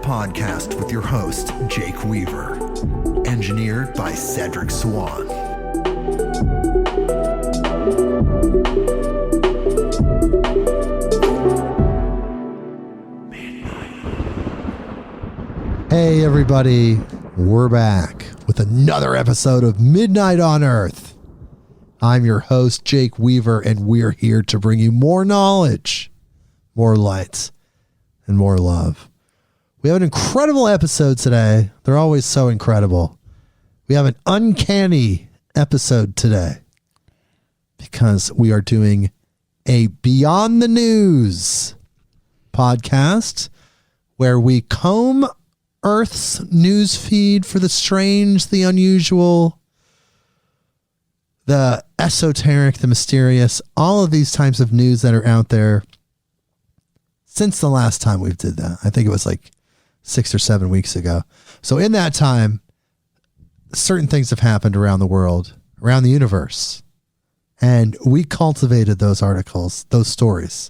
Podcast with your host, Jake Weaver. Engineered by Cedric Swan. Hey everybody, we're back with another episode of Midnight on Earth. I'm your host, Jake Weaver, and we're here to bring you more knowledge, more light, and more love. We have an incredible episode today. They're always so incredible. We have an uncanny episode today because we are doing a Beyond the News podcast where we comb Earth's news feed for the strange, the unusual, the esoteric, the mysterious, all of these types of news that are out there since the last time we did that. I think it was like 6 or 7 weeks ago. So in that time, certain things have happened around the world, around the universe. And we cultivated those articles, those stories,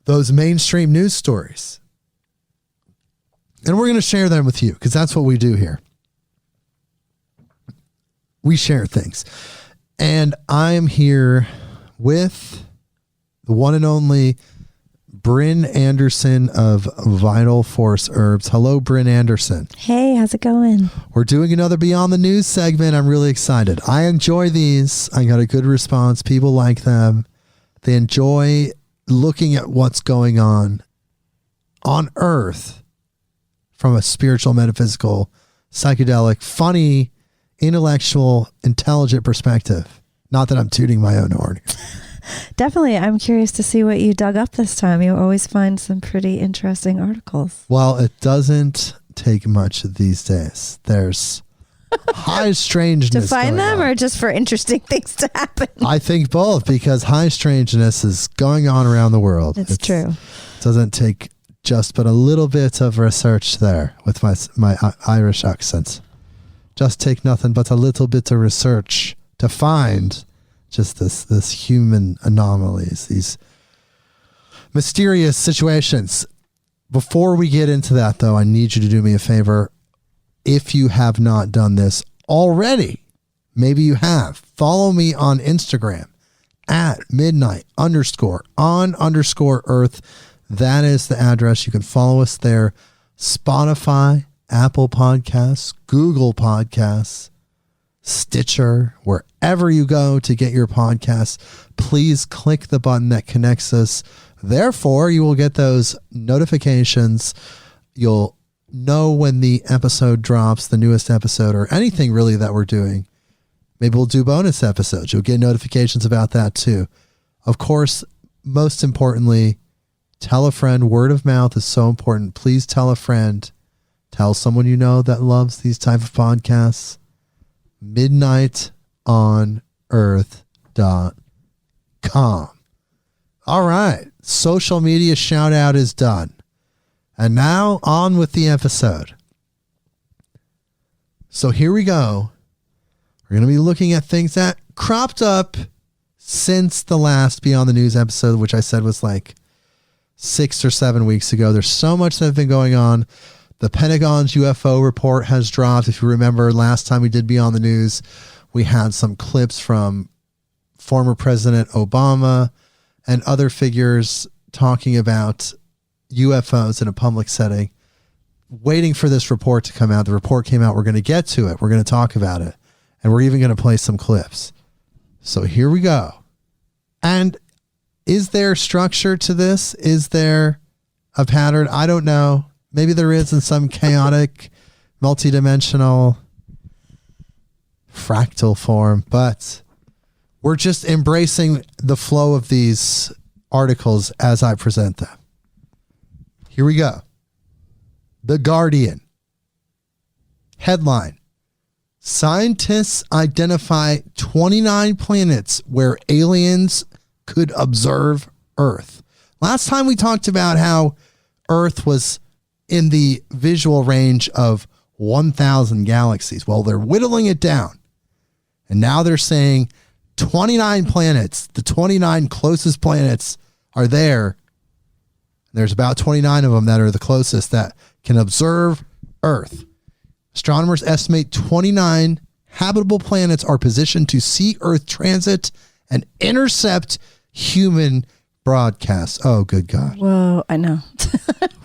those mainstream news stories. And we're going to share them with you because that's what we do here. We share things. And I'm here with the one and only Brynn Anderson of Vital Force Herbs. Hello, Brynn Anderson. Hey, how's it going? We're doing another Beyond the News segment. I'm really excited. I enjoy these. I got a good response. People like them. They enjoy looking at what's going on Earth from a spiritual, metaphysical, psychedelic, funny, intellectual, intelligent perspective. Not that I'm tooting my own horn. Definitely. I'm curious to see what you dug up this time. You always find some pretty interesting articles. Well, it doesn't take much these days. There's high strangeness. To find them or just for interesting things to happen? I think both, because high strangeness is going on around the world. It's true. It doesn't take just but a little bit of research there with my Irish accent. Just take nothing but a little bit of research to find just this human anomalies, these mysterious situations. Before we get into that, though, I need you to do me a favor. If you have not done this already, maybe you have, follow me on Instagram at midnight_on_earth. That is the address. You can follow us there. Spotify, Apple Podcasts, Google Podcasts, Stitcher, wherever you go to get your podcasts, please click the button that connects us. Therefore, you will get those notifications. You'll know when the episode drops, the newest episode, or anything really that we're doing. Maybe we'll do bonus episodes. You'll get notifications about that too. Of course, most importantly, tell a friend. Word of mouth is so important. Please tell a friend. Tell someone you know that loves these type of podcasts. midnightonearth.com. All right. Social media shout out is done. And now on with the episode. So here we go. We're going to be looking at things that cropped up since the last Beyond the News episode, which I said was like 6 or 7 weeks ago. There's so much that's been going on. The Pentagon's UFO report has dropped. If you remember, last time we did Beyond the News, we had some clips from former President Obama and other figures talking about UFOs in a public setting, waiting for this report to come out. The report came out. We're going to get to it. We're going to talk about it. And we're even going to play some clips. So here we go. And is there structure to this? Is there a pattern? I don't know. Maybe there is in some chaotic, multidimensional, fractal form, but we're just embracing the flow of these articles as I present them. Here we go. The Guardian. Headline. Scientists identify 29 planets where aliens could observe Earth. Last time we talked about how Earth was in the visual range of 1,000 galaxies. Well, they're whittling it down. And now they're saying 29 planets, the 29 closest planets are there. There's about 29 of them that are the closest that can observe Earth. Astronomers estimate 29 habitable planets are positioned to see Earth transit and intercept human broadcasts. Oh, good God. Whoa, I know.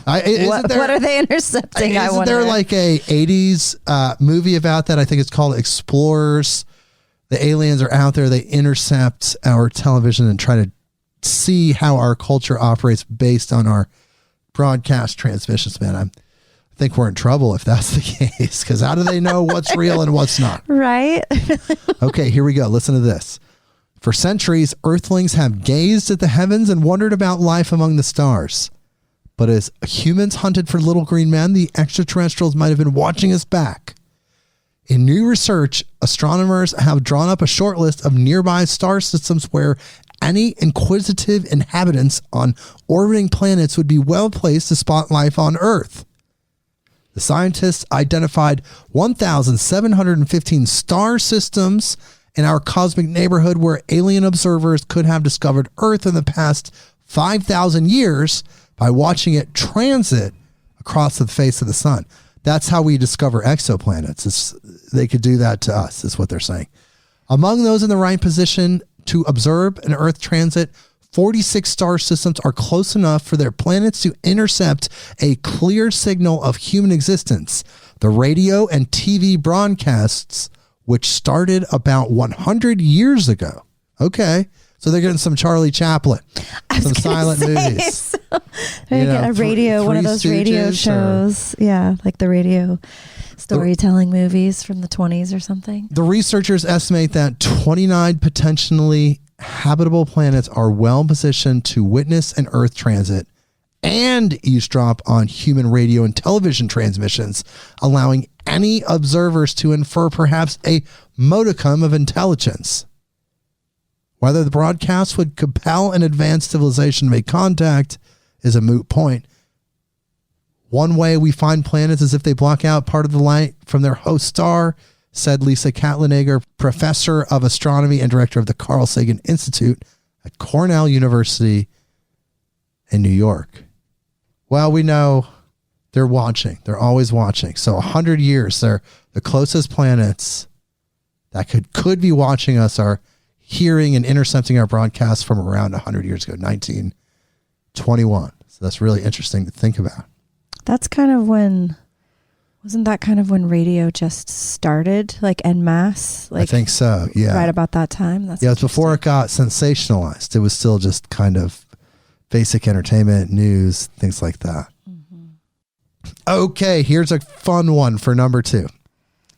What are they intercepting? I wonder. Isn't there like a 80s movie about that? I think it's called Explorers. The aliens are out there. They intercept our television and try to see how our culture operates based on our broadcast transmissions, man. I think we're in trouble if that's the case, because how do they know what's real and what's not? Right. Okay, here we go. Listen to this. For centuries, Earthlings have gazed at the heavens and wondered about life among the stars. But as humans hunted for little green men, the extraterrestrials might have been watching us back. In new research, astronomers have drawn up a short list of nearby star systems where any inquisitive inhabitants on orbiting planets would be well placed to spot life on Earth. The scientists identified 1,715 star systems in our cosmic neighborhood where alien observers could have discovered Earth in the past 5,000 years by watching it transit across the face of the sun. That's how we discover exoplanets. They could do that to us, is what they're saying. Among those in the right position to observe an Earth transit, 46 star systems are close enough for their planets to intercept a clear signal of human existence. The radio and TV broadcasts, which started about 100 years ago. Okay. So they're getting some Charlie Chaplin, some silent movies. So they get a radio, one of those radio shows. Yeah, like the radio storytelling movies from the 20s or something. The researchers estimate that 29 potentially habitable planets are well positioned to witness an Earth transit and eavesdrop on human radio and television transmissions, allowing any observers to infer perhaps a modicum of intelligence. Whether the broadcast would compel an advanced civilization to make contact is a moot point. One way we find planets is if they block out part of the light from their host star, said Lisa Katlenegger, professor of astronomy and director of the Carl Sagan Institute at Cornell University in New York. Well, we know they're watching. They're always watching. So 100 years, they're the closest planets that could be watching us are hearing and intercepting our broadcasts from around 100 years ago, 1921. So that's really interesting to think about. That's kind of when, wasn't that kind of when radio just started, like en masse? Like, I think so, yeah. Right about that time? Yeah, it was before it got sensationalized. It was still just kind of basic entertainment, news, things like that. Mm-hmm. Okay, here's a fun one for number 2.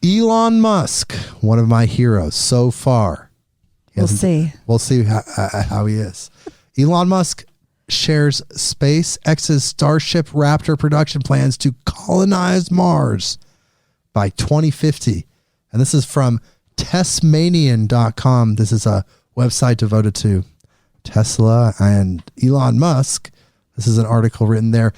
Elon Musk, one of my heroes so far. We'll see. We'll see how he is. Elon Musk shares SpaceX's Starship Raptor production plans to colonize Mars by 2050. And this is from Tesmanian.com. This is a website devoted to Tesla and Elon Musk. This is an article written there.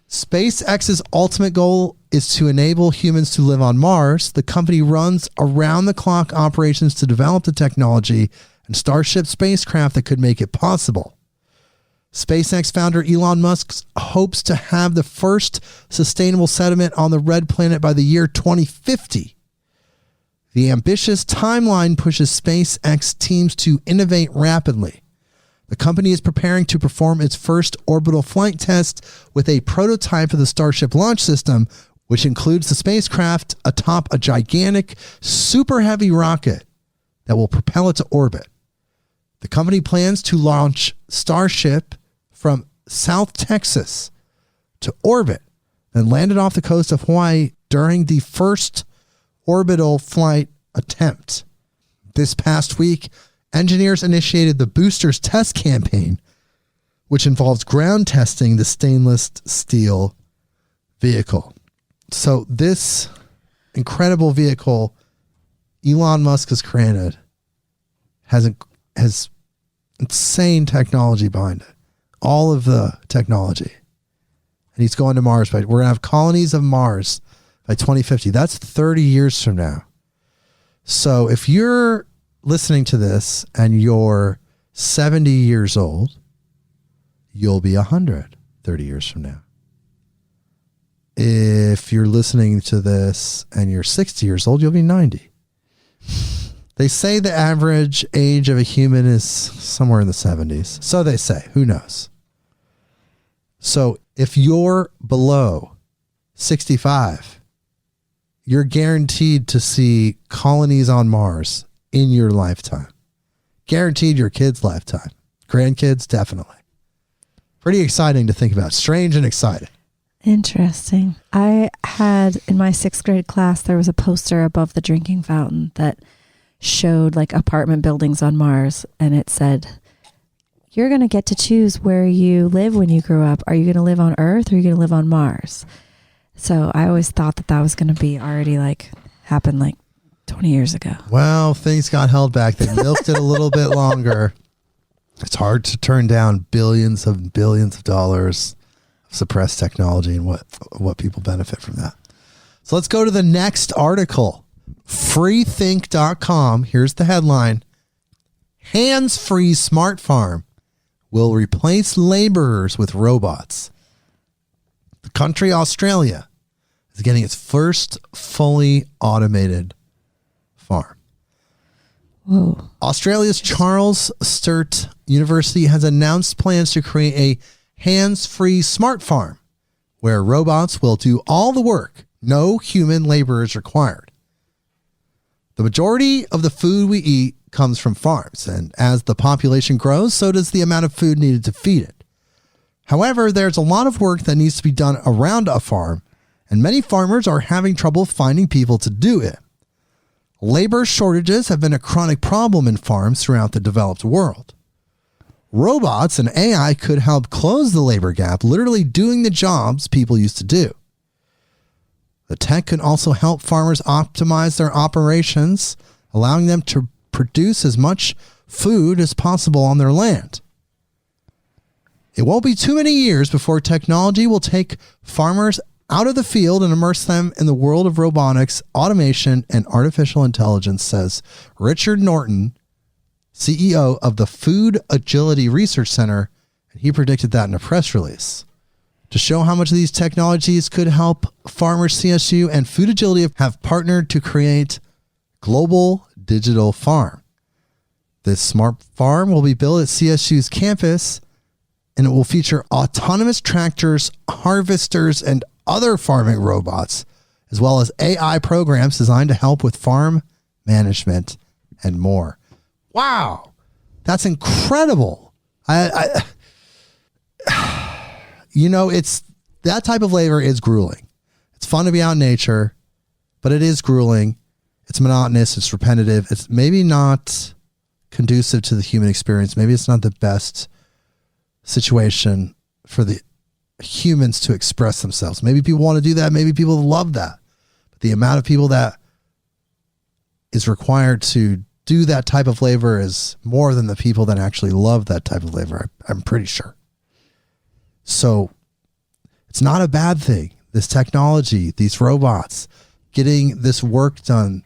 SpaceX's ultimate goal is to enable humans to live on Mars. The company runs around-the-clock operations to develop the technology and Starship spacecraft that could make it possible. SpaceX founder Elon Musk hopes to have the first sustainable settlement on the red planet by the year 2050. The ambitious timeline pushes SpaceX teams to innovate rapidly. The company is preparing to perform its first orbital flight test with a prototype of the Starship launch system, which includes the spacecraft atop a gigantic, super heavy rocket that will propel it to orbit. The company plans to launch Starship from South Texas to orbit, then land it off the coast of Hawaii during the first orbital flight attempt. This past week, engineers initiated the boosters test campaign which involves ground testing the stainless steel vehicle. So this incredible vehicle Elon Musk has created has insane technology behind it. All of the technology. And he's going to Mars. We're going to have colonies of Mars by 2050. That's 30 years from now. So if you're listening to this and you're 70 years old, you'll be 100 30 years from now. If you're listening to this and you're 60 years old, you'll be 90. They say the average age of a human is somewhere in the 70s. So they say. Who knows? So if you're below 65, you're guaranteed to see colonies on Mars in your lifetime. Guaranteed your kid's lifetime. Grandkids, definitely. Pretty exciting to think about. Strange and exciting. Interesting. I had in my 6th grade class, there was a poster above the drinking fountain that showed like apartment buildings on Mars. And it said, you're going to get to choose where you live when you grow up. Are you going to live on Earth or are you going to live on Mars? So I always thought that was going to be already like happened like 20 years ago. Well, things got held back. They milked it a little bit longer. It's hard to turn down billions of dollars of suppressed technology and what people benefit from that. So let's go to the next article. Freethink.com. Here's the headline. Hands-free smart farm will replace laborers with robots. The country Australia is getting its first fully automated farm. Whoa. Australia's Charles Sturt University has announced plans to create a hands-free smart farm where robots will do all the work. No human labor is required. The majority of the food we eat comes from farms, and as the population grows, so does the amount of food needed to feed it. However, there's a lot of work that needs to be done around a farm, and many farmers are having trouble finding people to do it. Labor shortages have been a chronic problem in farms throughout the developed world. Robots and AI could help close the labor gap, literally doing the jobs people used to do. The tech could also help farmers optimize their operations, allowing them to produce as much food as possible on their land. It won't be too many years before technology will take farmers out of the field and immerse them in the world of robotics, automation, and artificial intelligence, says Richard Norton, CEO of the Food Agility Research Center, and he predicted that in a press release. To show how much of these technologies could help farmers, CSU and Food Agility have partnered to create Global Digital Farm. This smart farm will be built at CSU's campus, and it will feature autonomous tractors, harvesters, and other farming robots, as well as AI programs designed to help with farm management and more. Wow, that's incredible. It's that type of labor is grueling. It's fun to be out in nature, but it is grueling. It's monotonous. It's repetitive. It's maybe not conducive to the human experience. Maybe it's not the best situation for the humans to express themselves. Maybe people want to do that. Maybe people love that. But the amount of people that is required to do that type of labor is more than the people that actually love that type of labor. I'm pretty sure. So it's not a bad thing. This technology, these robots, getting this work done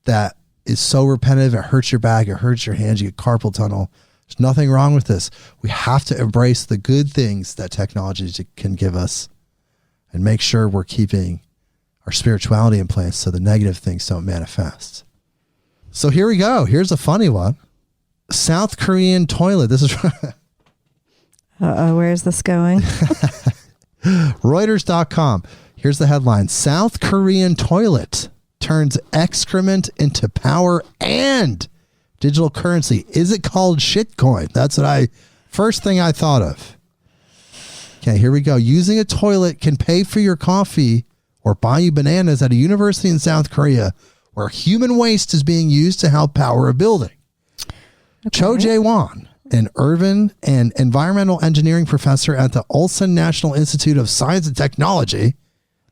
that is so repetitive, it hurts your back, it hurts your hands, you get carpal tunnel. There's nothing wrong with this. We have to embrace the good things that technology can give us and make sure we're keeping our spirituality in place so the negative things don't manifest. So here we go. Here's a funny one. South Korean toilet. This is where's this going? Reuters.com. Here's the headline. South Korean toilet turns excrement into power and digital currency. Is it called shitcoin? That's what first thing I thought of. Okay, here we go. Using a toilet can pay for your coffee or buy you bananas at a university in South Korea where human waste is being used to help power a building. Okay. Cho Jae-won, an urban and environmental engineering professor at the Ulsan National Institute of Science and Technology,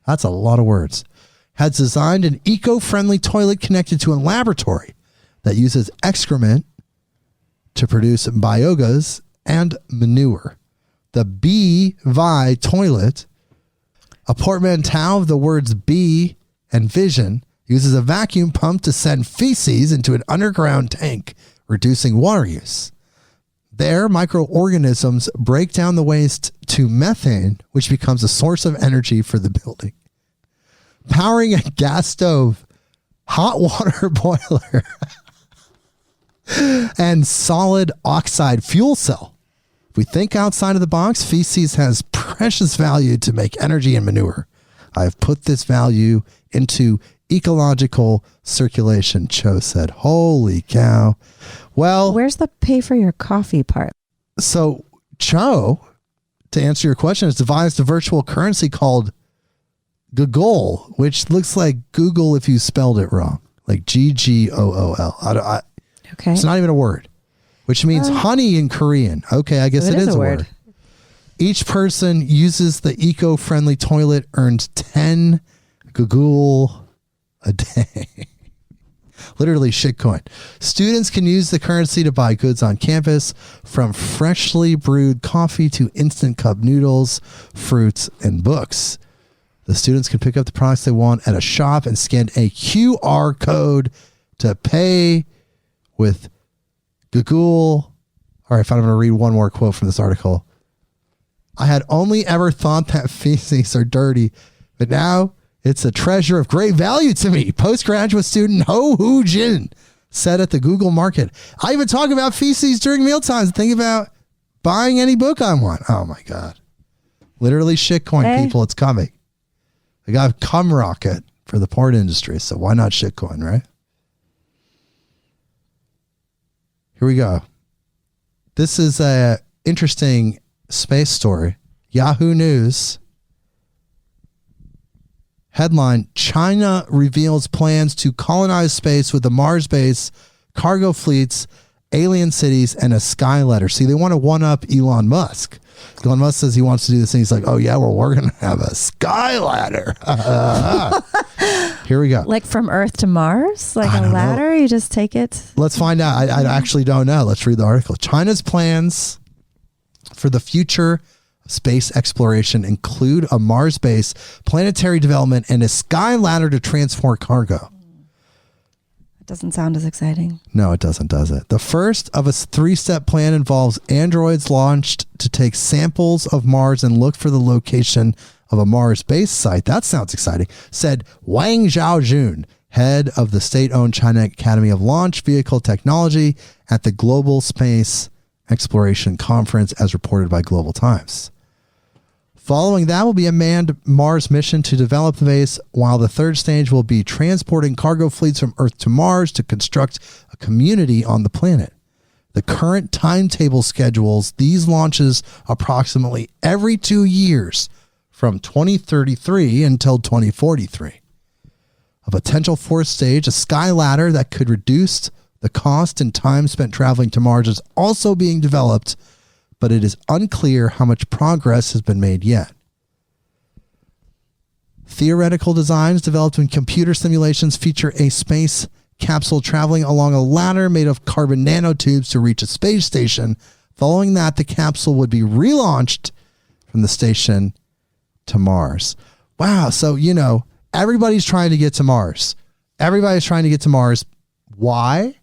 that's a lot of words, has designed an eco-friendly toilet connected to a laboratory that uses excrement to produce biogas and manure. The Bee-Vi toilet, a portmanteau of the words bee and vision, uses a vacuum pump to send feces into an underground tank, reducing water use. There, microorganisms break down the waste to methane, which becomes a source of energy for the building. Powering a gas stove, hot water boiler, and solid oxide fuel cell. If we think outside of the box, feces has precious value to make energy and manure. I have put this value into ecological circulation, Cho said. Holy cow. Well, where's the pay for your coffee part? So Cho, to answer your question, has devised a virtual currency called Google, which looks like Google if you spelled it wrong, like Ggool. Okay. It's not even a word, which means honey in Korean. Okay, I guess it is a word. Each person uses the eco-friendly toilet earns 10 Google a day. Literally shitcoin. Students can use the currency to buy goods on campus, from freshly brewed coffee to instant cup noodles, fruits, and books. The students can pick up the products they want at a shop and scan a QR code to pay with Google. All right, fine, I'm going to read one more quote from this article. I had only ever thought that feces are dirty, but now it's a treasure of great value to me. Postgraduate student Ho Hoo Jin said at the Google Market. I even talk about feces during mealtimes and think about buying any book I want. Oh my God. Literally shitcoin, people. It's coming. They got a cum rocket for the porn industry, so why not shitcoin, right? Here we go. This is a interesting space story. Yahoo News. Headline, China reveals plans to colonize space with a Mars base, cargo fleets, alien cities, and a sky ladder. See, they want to one-up Elon Musk. Elon Musk says he wants to do this thing. He's like, oh yeah, well, we're going to have a sky ladder. Here we go. Like from Earth to Mars? Like a ladder? You just take it? Let's find out. I actually don't know. Let's read the article. China's plans for the future space exploration include a Mars base, planetary development, and a sky ladder to transport cargo. It doesn't sound as exciting. No, it doesn't, does it? The first of a three-step plan involves androids launched to take samples of Mars and look for the location of a Mars base site. That sounds exciting, said Wang Zhaojun, head of the state-owned China Academy of Launch Vehicle Technology at the Global Space Exploration Conference, as reported by Global Times. Following that will be a manned Mars mission to develop the base, while the third stage will be transporting cargo fleets from Earth to Mars to construct a community on the planet. The current timetable schedules these launches approximately every 2 years from 2033 until 2043. A potential fourth stage, a sky ladder that could reduce the cost and time spent traveling to Mars, is also being developed, but it is unclear how much progress has been made yet. Theoretical designs developed in computer simulations feature a space capsule traveling along a ladder made of carbon nanotubes to reach a space station. Following that, the capsule would be relaunched from the station to Mars. Wow. So, everybody's trying to get to Mars. Everybody's trying to get to Mars. Why?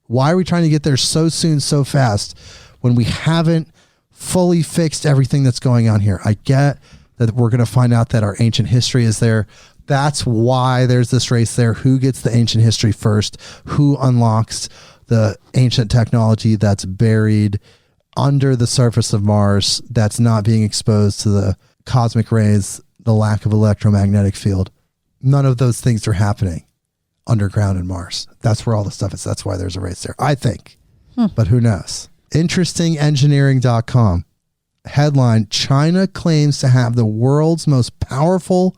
Why are we trying to get there so soon, so fast, when we haven't fully fixed everything that's going on here? I get that we're going to find out that our ancient history is there. That's why there's this race there. Who gets the ancient history first? Who unlocks the ancient technology that's buried under the surface of Mars, that's not being exposed to the cosmic rays, the lack of electromagnetic field? None of those things are happening underground in Mars. That's where all the stuff is. That's why there's a race there, I think. But who knows? Interestingengineering.com. Headline, China claims to have the world's most powerful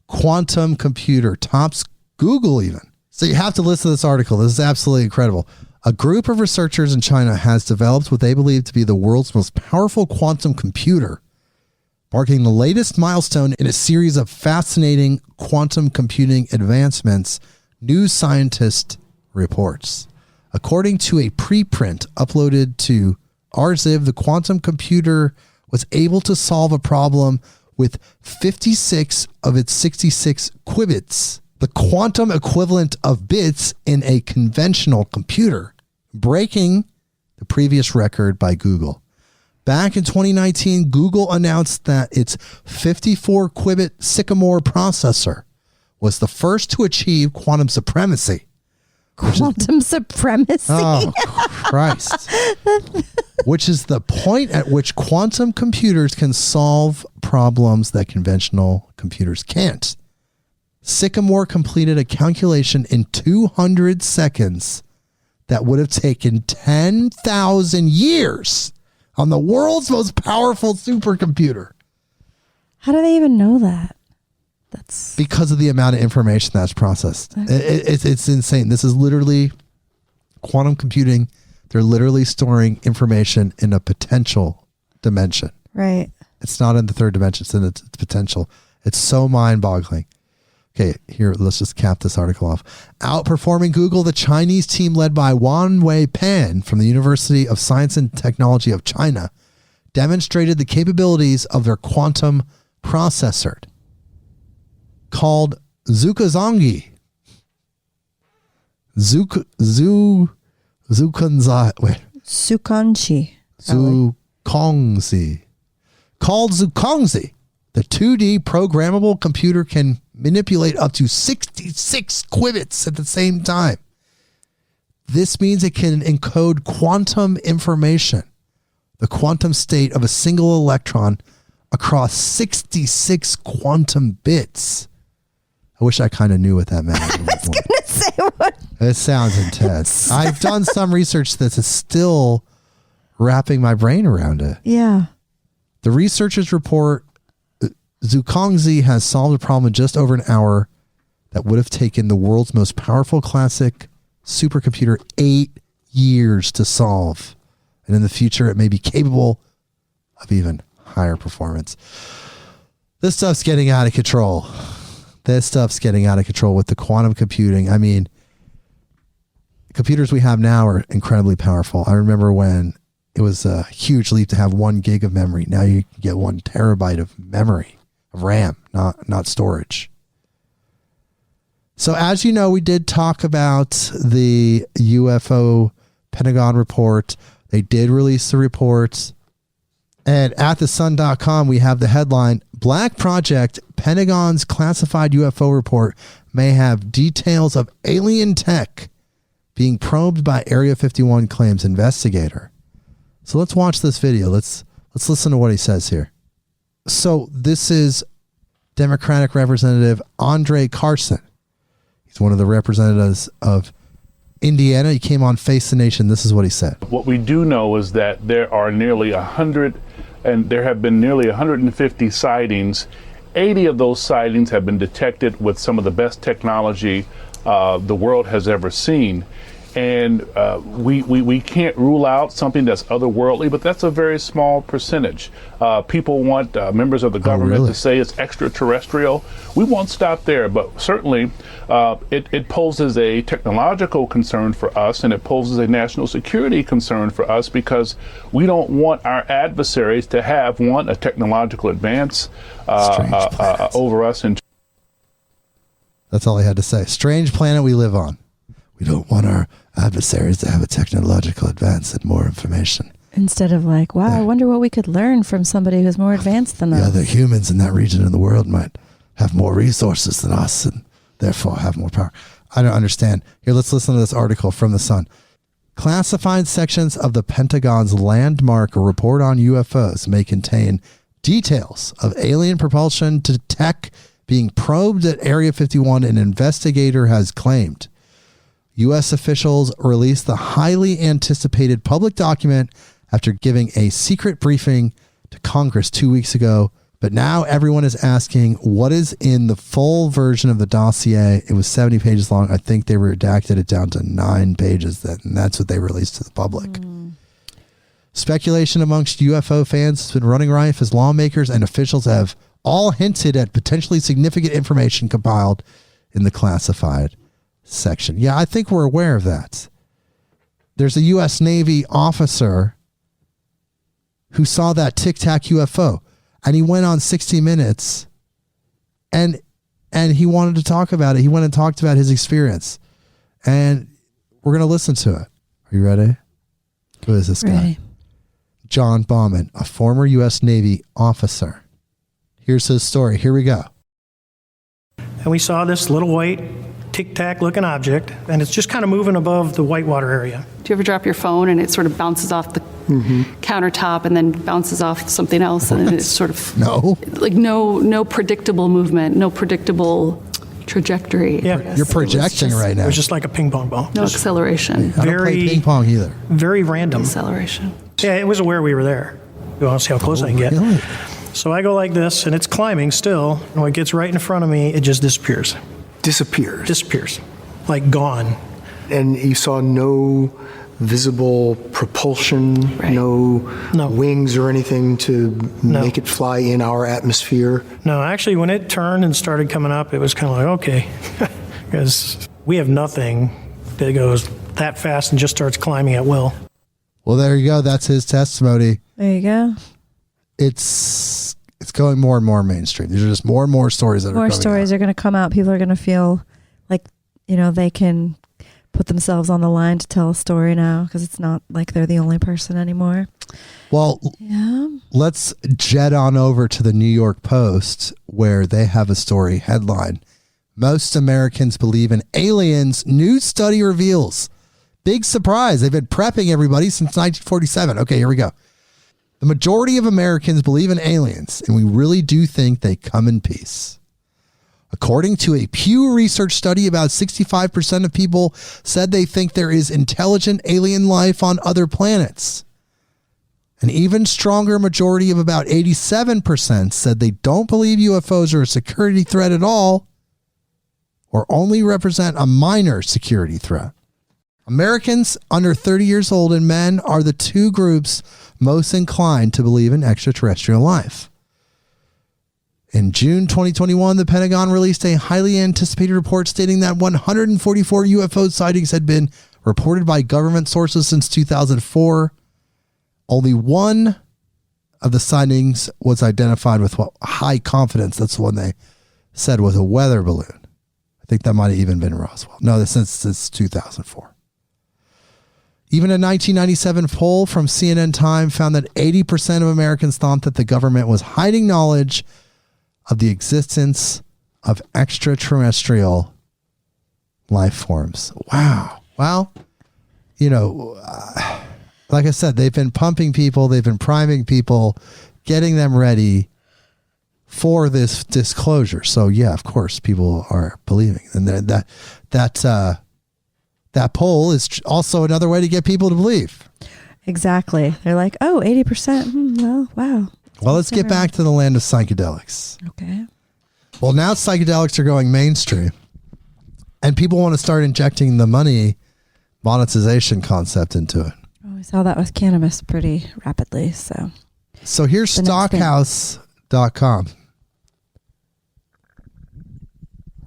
quantum computer. Tops Google even. So you have to listen to this article. This is absolutely incredible. A group of researchers in China has developed what they believe to be the world's most powerful quantum computer, marking the latest milestone in a series of fascinating quantum computing advancements, New Scientist reports. According to a preprint uploaded to RZIV, the quantum computer was able to solve a problem with 56 of its 66 qubits, the quantum equivalent of bits in a conventional computer, breaking the previous record by Google. Back in 2019, Google announced that its 54 qubit Sycamore processor was the first to achieve quantum supremacy. Quantum supremacy. Oh, Christ. Which is the point at which quantum computers can solve problems that conventional computers can't. Sycamore completed a calculation in 200 seconds that would have taken 10,000 years on the world's most powerful supercomputer. How do they even know that? That's because of the amount of information that's processed. It's insane. This is literally quantum computing. They're literally storing information in a potential dimension. right. It's not in the third dimension. It's in its potential. It's so mind-boggling. Okay, here, let's just cap this article off. Outperforming Google, the Chinese team led by Wanwei Pan from the University of Science and Technology of China demonstrated the capabilities of their quantum processor called Zukanzi. Zukanzi. Called Zukanzi. The 2D programmable computer can manipulate up to 66 qubits at the same time. This means it can encode quantum information, the quantum state of a single electron, across 66 quantum bits. I wish I kind of knew what that meant. I was going to say what? It sounds intense. I've done some research that's still wrapping my brain around it. Yeah. The researchers report Zukanzi has solved a problem in just over an hour that would have taken the world's most powerful classic supercomputer 8 years to solve. And in the future, it may be capable of even higher performance. This stuff's getting out of control. This stuff's getting out of control with the quantum computing. I mean, computers we have now are incredibly powerful. I remember when it was a huge leap to have 1 gig of memory. Now you can get 1 terabyte of memory, of RAM, not storage. So as you know, we did talk about the UFO Pentagon report. They did release the reports. And at thesun.com, we have the headline, Black Project, Pentagon's classified UFO report may have details of alien tech being probed by Area 51, claims investigator. So let's watch this video. Let's listen to what he says here. So this is Democratic Representative Andre Carson. He's one of the representatives of Indiana. He came on Face the Nation. This is what he said. What we do know is that there are nearly 100, and there have been nearly 150 sightings. 80 of those sightings have been detected with some of the best technology the world has ever seen. And we can't rule out something that's otherworldly, but that's a very small percentage. People want members of the government to say it's extraterrestrial. We won't stop there, but certainly it poses a technological concern for us, and it poses a national security concern for us, because we don't want our adversaries to have, one, a technological advance over us. That's all he had to say. Strange planet we live on. We don't want our adversaries to have a technological advance and more information. Instead of like, wow, I wonder what we could learn from somebody who's more advanced than us. The other humans in that region of the world might have more resources than us and therefore have more power. I don't understand. Here, let's listen to this article from The Sun. Classified sections of the Pentagon's landmark report on UFOs may contain details of alien propulsion to tech being probed at Area 51, an investigator has claimed. U.S. officials released the highly anticipated public document after giving a secret briefing to Congress 2 weeks ago But now everyone is asking what is in the full version of the dossier. It was 70 pages long. I think they redacted it down to 9 pages, and that's what they released to the public. Speculation amongst UFO fans has been running rife as lawmakers and officials have all hinted at potentially significant information compiled in the classified section. Yeah, I think we're aware of that. There's a U.S. Navy officer who saw that Tic Tac UFO, and he went on 60 Minutes, and he wanted to talk about it. He went and talked about his experience, and we're going to listen to it. Are you ready? Who is this guy? John Bauman, a former U.S. Navy officer. Here's his story. Here we go. And we saw this little white tic-tac looking object, and it's just kind of moving above the whitewater area. Do you ever drop your phone and it sort of bounces off the countertop and then bounces off something else, and it's sort of no predictable movement, no predictable trajectory? Yeah, you're projecting right now. It was just like a ping pong ball. No acceleration. I don't play ping pong either. Very random. Acceleration. Yeah, it was aware we were there. You want to see how close I can get? Really? So I go like this, and it's climbing still. And when it gets right in front of me, it just disappears. Disappears. Like gone. And you saw no visible propulsion, Right. no No. wings or anything to make it fly in our atmosphere? No, actually, when it turned and started coming up, it was kind of like, okay. Because we have nothing that goes that fast and just starts climbing at will. Well, there you go. That's his testimony. There you go. It's going more and more mainstream. These are just more and more stories that are coming More stories out. are going to come out. People are going to feel like, they can put themselves on the line to tell a story now, because it's not like they're the only person anymore. Well, Yeah. let's jet on over to the New York Post, where they have a story headline: Most Americans believe in aliens. New study reveals. Big surprise. They've been prepping everybody since 1947. Okay, here we go. The majority of Americans believe in aliens, and we really do think they come in peace. According to a Pew Research study, about 65% of people said they think there is intelligent alien life on other planets. An even stronger majority of about 87% said they don't believe UFOs are a security threat at all, or only represent a minor security threat. Americans under 30 years old and men are the two groups most inclined to believe in extraterrestrial life. In June 2021, the Pentagon released a highly anticipated report stating that 144 UFO sightings had been reported by government sources since 2004. Only one of the sightings was identified with high confidence. That's the one they said was a weather balloon. I think that might have even been Roswell. No, since 2004. Even a 1997 poll from CNN Time found that 80% of Americans thought that the government was hiding knowledge of the existence of extraterrestrial life forms. Wow. Well, like I said, they've been pumping people, they've been priming people, getting them ready for this disclosure. So yeah, of course, people are believing, and that poll is also another way to get people to believe. Exactly. They're like, 80%. Well, wow. Well, let's get back to the land of psychedelics. Okay. Well, now psychedelics are going mainstream, and people want to start injecting the money monetization concept into it. Oh, we saw that with cannabis pretty rapidly. So Here's The next thing. stockhouse.com.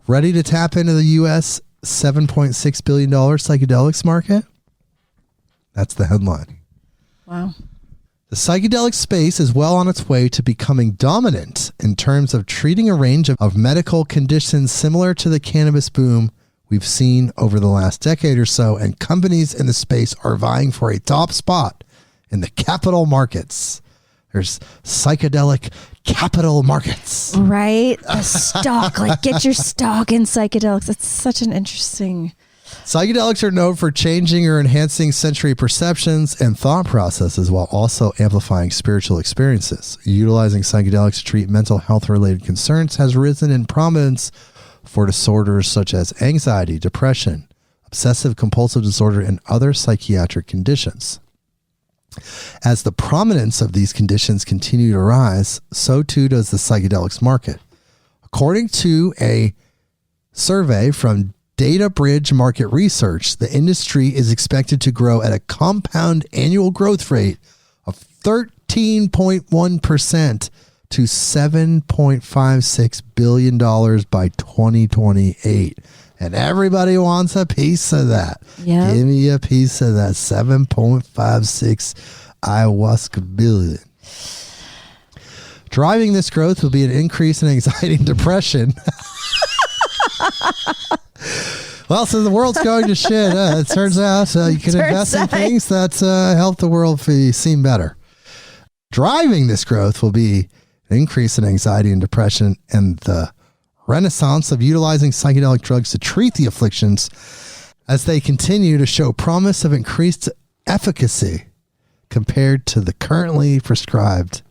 Ready to tap into the U.S. $7.6 billion psychedelics market? That's the headline. wow. The psychedelic space is well on its way to becoming dominant in terms of treating a range of medical conditions similar to the cannabis boom we've seen over the last decade or so, and companies in the space are vying for a top spot in the capital markets. There's psychedelic capital markets. Right? The stock. Like, get your stock in psychedelics. It's such an interesting... Psychedelics are known for changing or enhancing sensory perceptions and thought processes while also amplifying spiritual experiences. Utilizing psychedelics to treat mental health related concerns has risen in prominence for disorders such as anxiety, depression, obsessive compulsive disorder, and other psychiatric conditions. As the prominence of these conditions continue to rise, so too does the psychedelics market. According to a survey from Data Bridge Market Research, the industry is expected to grow at a compound annual growth rate of 13.1% to $7.56 billion by 2028. And everybody wants a piece of that. Yep. Give me a piece of that 7.56 ayahuasca billion. Driving this growth will be an increase in anxiety and depression. Well, so the world's going to shit. It turns out you can invest in things that help the world seem better. Driving this growth will be an increase in anxiety and depression, and the renaissance of utilizing psychedelic drugs to treat the afflictions as they continue to show promise of increased efficacy compared to the currently prescribed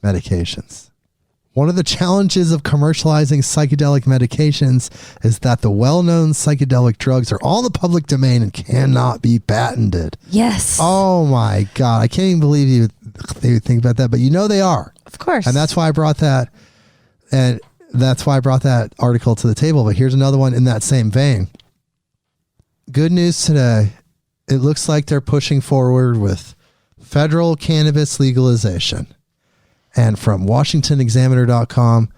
medications. One of the challenges of commercializing psychedelic medications is that the well-known psychedelic drugs are all in the public domain and cannot be patented. Yes. Oh my God. I can't even believe they would think about that, but they are. Of course. And that's why I brought that. And that's why I brought that article to the table. But here's another one in that same vein. Good news today. It looks like they're pushing forward with federal cannabis legalization. And from WashingtonExaminer.com,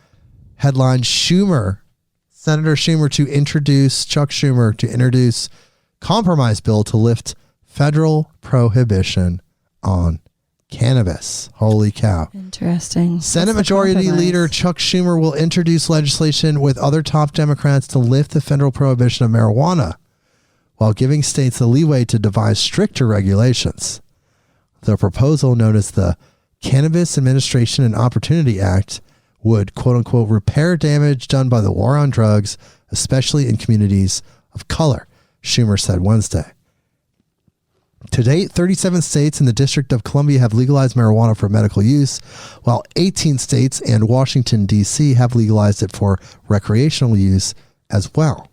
headline Senator Schumer Chuck Schumer to introduce compromise bill to lift federal prohibition on cannabis. Holy cow. Interesting. Senate Majority Leader Chuck Schumer will introduce legislation with other top Democrats to lift the federal prohibition of marijuana while giving states the leeway to devise stricter regulations. The proposal, known as the Cannabis Administration and Opportunity Act, would, quote unquote, repair damage done by the war on drugs, especially in communities of color, Schumer said Wednesday. To date, 37 states and the District of Columbia have legalized marijuana for medical use, while 18 states and Washington, D.C. have legalized it for recreational use as well.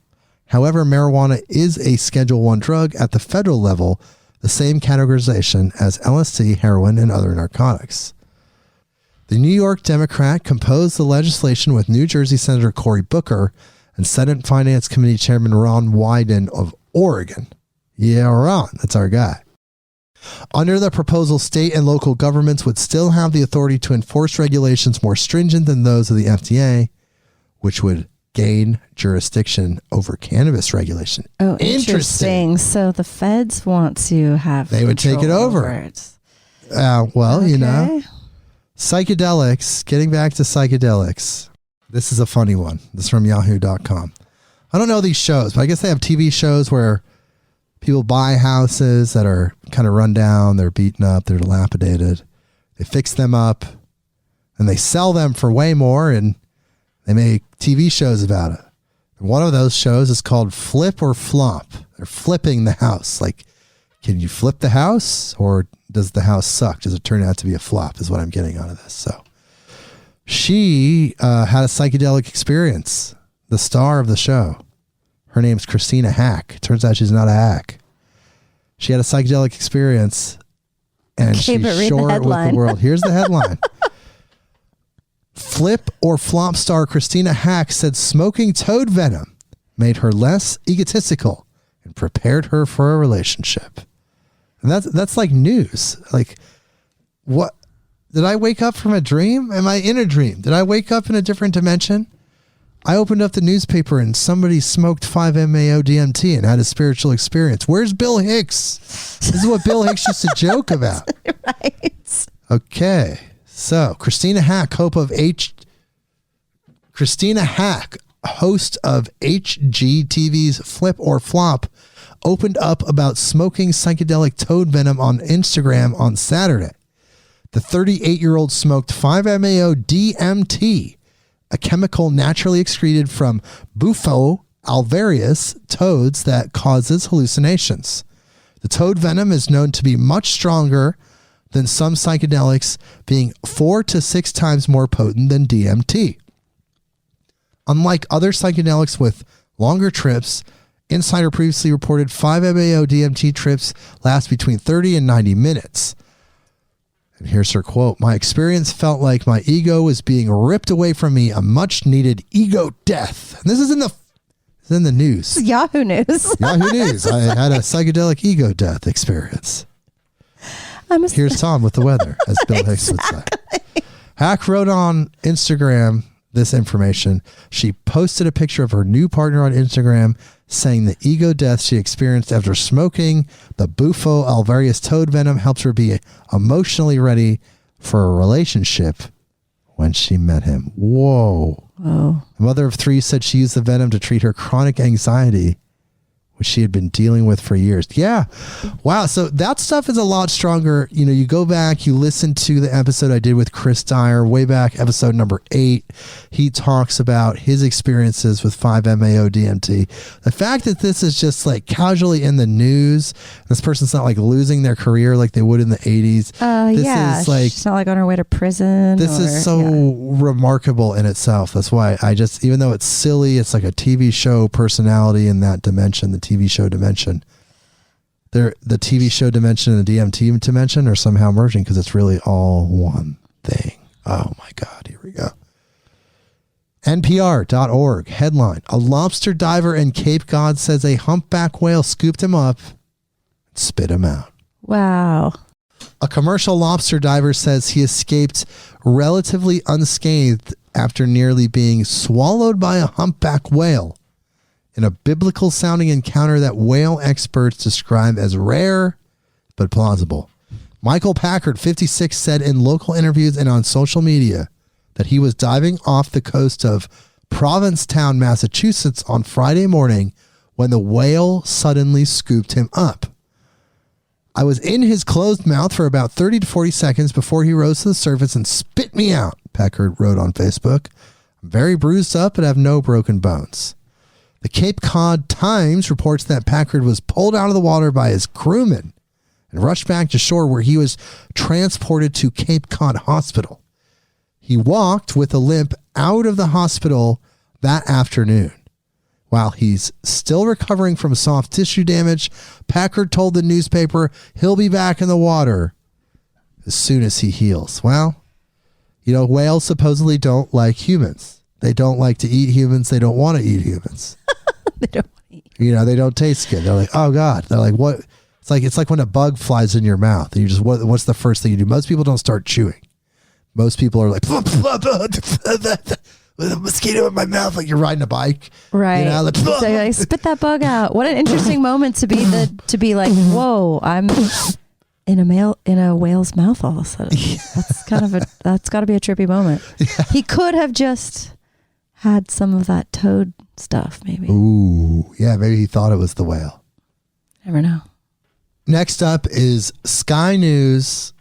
However, marijuana is a Schedule I drug at the federal level, the same categorization as LSD, heroin, and other narcotics. The New York Democrat composed the legislation with New Jersey Senator Cory Booker and Senate Finance Committee Chairman Ron Wyden of Oregon. Yeah, Ron, that's our guy. Under the proposal, state and local governments would still have the authority to enforce regulations more stringent than those of the FDA, which would gain jurisdiction over cannabis regulation. Oh, interesting. So the feds want to have they would take it over. Okay. Psychedelics, getting back to psychedelics. This is a funny one. This is from yahoo.com. I don't know these shows, but I guess they have TV shows where people buy houses that are kind of run down, they're beaten up, they're dilapidated. They fix them up and they sell them for way more, and they make TV shows about it. And one of those shows is called Flip or Flop. They're flipping the house. Like, can you flip the house, or does the house suck? Does it turn out to be a flop is what I'm getting out of this. So she had a psychedelic experience, the star of the show. Her name's Christina Hack. Turns out she's not a hack. She had a psychedelic experience, and she shared it with the world. Here's the headline. Flip or Flop star Christina Hack said smoking toad venom made her less egotistical and prepared her for a relationship. And that's like news. Like, what? Did I wake up from a dream? Am I in a dream? Did I wake up in a different dimension? I opened up the newspaper and somebody smoked 5-MeO DMT and had a spiritual experience. Where's Bill Hicks? This is what Bill Hicks used to joke about. Right. Okay. So Christina Hack, host of HGTV's Flip or Flop, opened up about smoking psychedelic toad venom on Instagram on Saturday. The 38-year-old smoked 5-MeO DMT, a chemical naturally excreted from Bufo alvarius toads that causes hallucinations. The toad venom is known to be much stronger than some psychedelics, being 4 to 6 times more potent than DMT. Unlike other psychedelics with longer trips, Insider previously reported 5-MeO DMT trips last between 30 and 90 minutes. And here's her quote. "My experience felt like my ego was being ripped away from me, a much needed ego death." And this is in the news. Yahoo News. Yahoo News. I had a psychedelic ego death experience. Here's Tom with the weather, as Bill Hicks would say. Hack wrote on Instagram this information. She posted a picture of her new partner on Instagram saying the ego death she experienced after smoking the Bufo alvarius toad venom helped her be emotionally ready for a relationship when she met him. Whoa. Whoa. The mother of 3 said she used the venom to treat her chronic anxiety, which she had been dealing with for years. Yeah. Wow. So that stuff is a lot stronger. You know, you go back, you listen to the episode I did with Chris Dyer way back, episode number 8. He talks about his experiences with 5-MeO-DMT. The fact that this is just like casually in the news, this person's not like losing their career like they would in the 80s. This is like, she's not like on her way to prison. This is so remarkable in itself. That's why I just, even though it's silly, it's like a TV show personality in that dimension, the TV show dimension. The TV show dimension and the DMT dimension are somehow merging because it's really all one thing. Oh my God, here we go. NPR.org headline: a lobster diver in Cape Cod says a humpback whale scooped him up and spit him out. Wow. A commercial lobster diver says he escaped relatively unscathed after nearly being swallowed by a humpback whale in a biblical sounding encounter that whale experts describe as rare but plausible. Michael Packard, 56, said in local interviews and on social media that he was diving off the coast of Provincetown, Massachusetts on Friday morning when the whale suddenly scooped him up. "I was in his closed mouth for about 30 to 40 seconds before he rose to the surface and spit me out," Packard wrote on Facebook. "I'm very bruised up but have no broken bones." The Cape Cod Times reports that Packard was pulled out of the water by his crewmen and rushed back to shore where he was transported to Cape Cod Hospital. He walked with a limp out of the hospital that afternoon. While he's still recovering from soft tissue damage, Packard told the newspaper he'll be back in the water as soon as he heals. Well, you know, whales supposedly don't like humans. They don't like to eat humans. They don't want to eat humans. They don't want to eat. You know, they don't taste good. They're like, oh God. They're like, what? It's like when a bug flies in your mouth and you just, what's the first thing you do? Most people don't start chewing. Most people are like, with a mosquito in my mouth, like you're riding a bike. Right. You know, like, so like, spit that bug out. What an interesting moment to be like, whoa, I'm in a whale's mouth all of a sudden. Yeah. That's got to be a trippy moment. Yeah. He could have just had some of that toad stuff, maybe. Ooh, yeah, maybe he thought it was the whale. Never know. Next up is Sky News.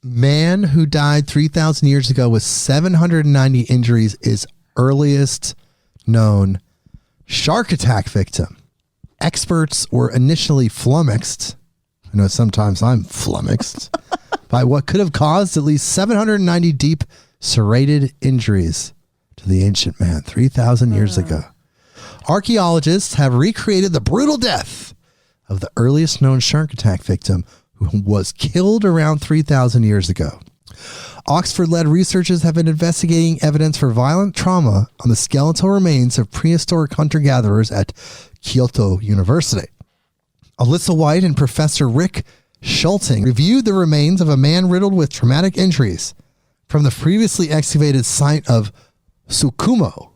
Man who died 3,000 years ago with 790 injuries is earliest known shark attack victim. Experts were initially flummoxed. I know sometimes I'm flummoxed by what could have caused at least 790 deep serrated injuries to the ancient man 3,000 years ago. Archaeologists have recreated the brutal death of the earliest known shark attack victim who was killed around 3,000 years ago. Oxford-led researchers have been investigating evidence for violent trauma on the skeletal remains of prehistoric hunter-gatherers at Kyoto University. Alyssa White and Professor Rick Schulting reviewed the remains of a man riddled with traumatic injuries from the previously excavated site of Tsukumo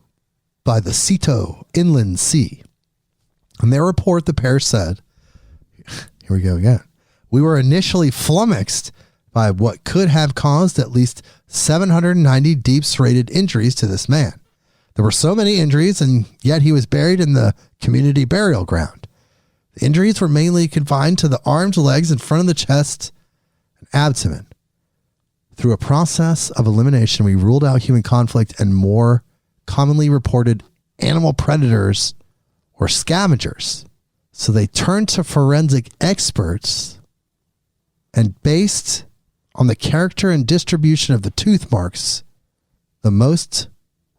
by the Seto Inland Sea. In their report, the pair said, here we go again, "We were initially flummoxed by what could have caused at least 790 deep serrated injuries to this man. There were so many injuries, and yet he was buried in the community burial ground. The injuries were mainly confined to the arms, legs, and front of the chest and abdomen. Through a process of elimination, we ruled out human conflict and more commonly reported animal predators or scavengers. So they turned to forensic experts, and based on the character and distribution of the tooth marks, the most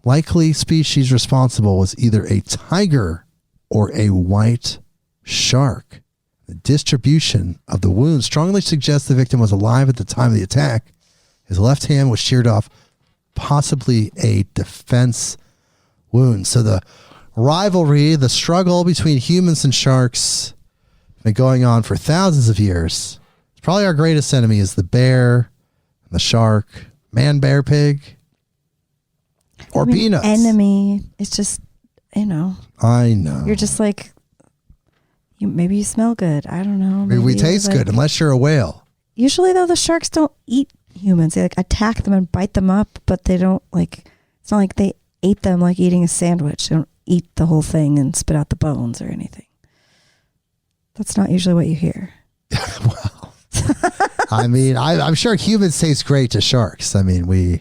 likely species responsible was either a tiger or a white shark. The distribution of the wounds strongly suggests the victim was alive at the time of the attack. His left hand was sheared off, possibly a defense wound. So the rivalry, the struggle between humans and sharks has been going on for thousands of years. It's probably our greatest enemy is the bear and the shark, man, bear, pig, or peanuts. Enemy. It's just, I know. You're just like, maybe you smell good. I don't know. Maybe we taste good, unless you're a whale. Usually, though, the sharks don't eat humans. They like attack them and bite them up, but they don't like. It's not like they ate them like eating a sandwich. They don't eat the whole thing and spit out the bones or anything. That's not usually what you hear. Well, I mean, I'm sure humans taste great to sharks. I mean, we're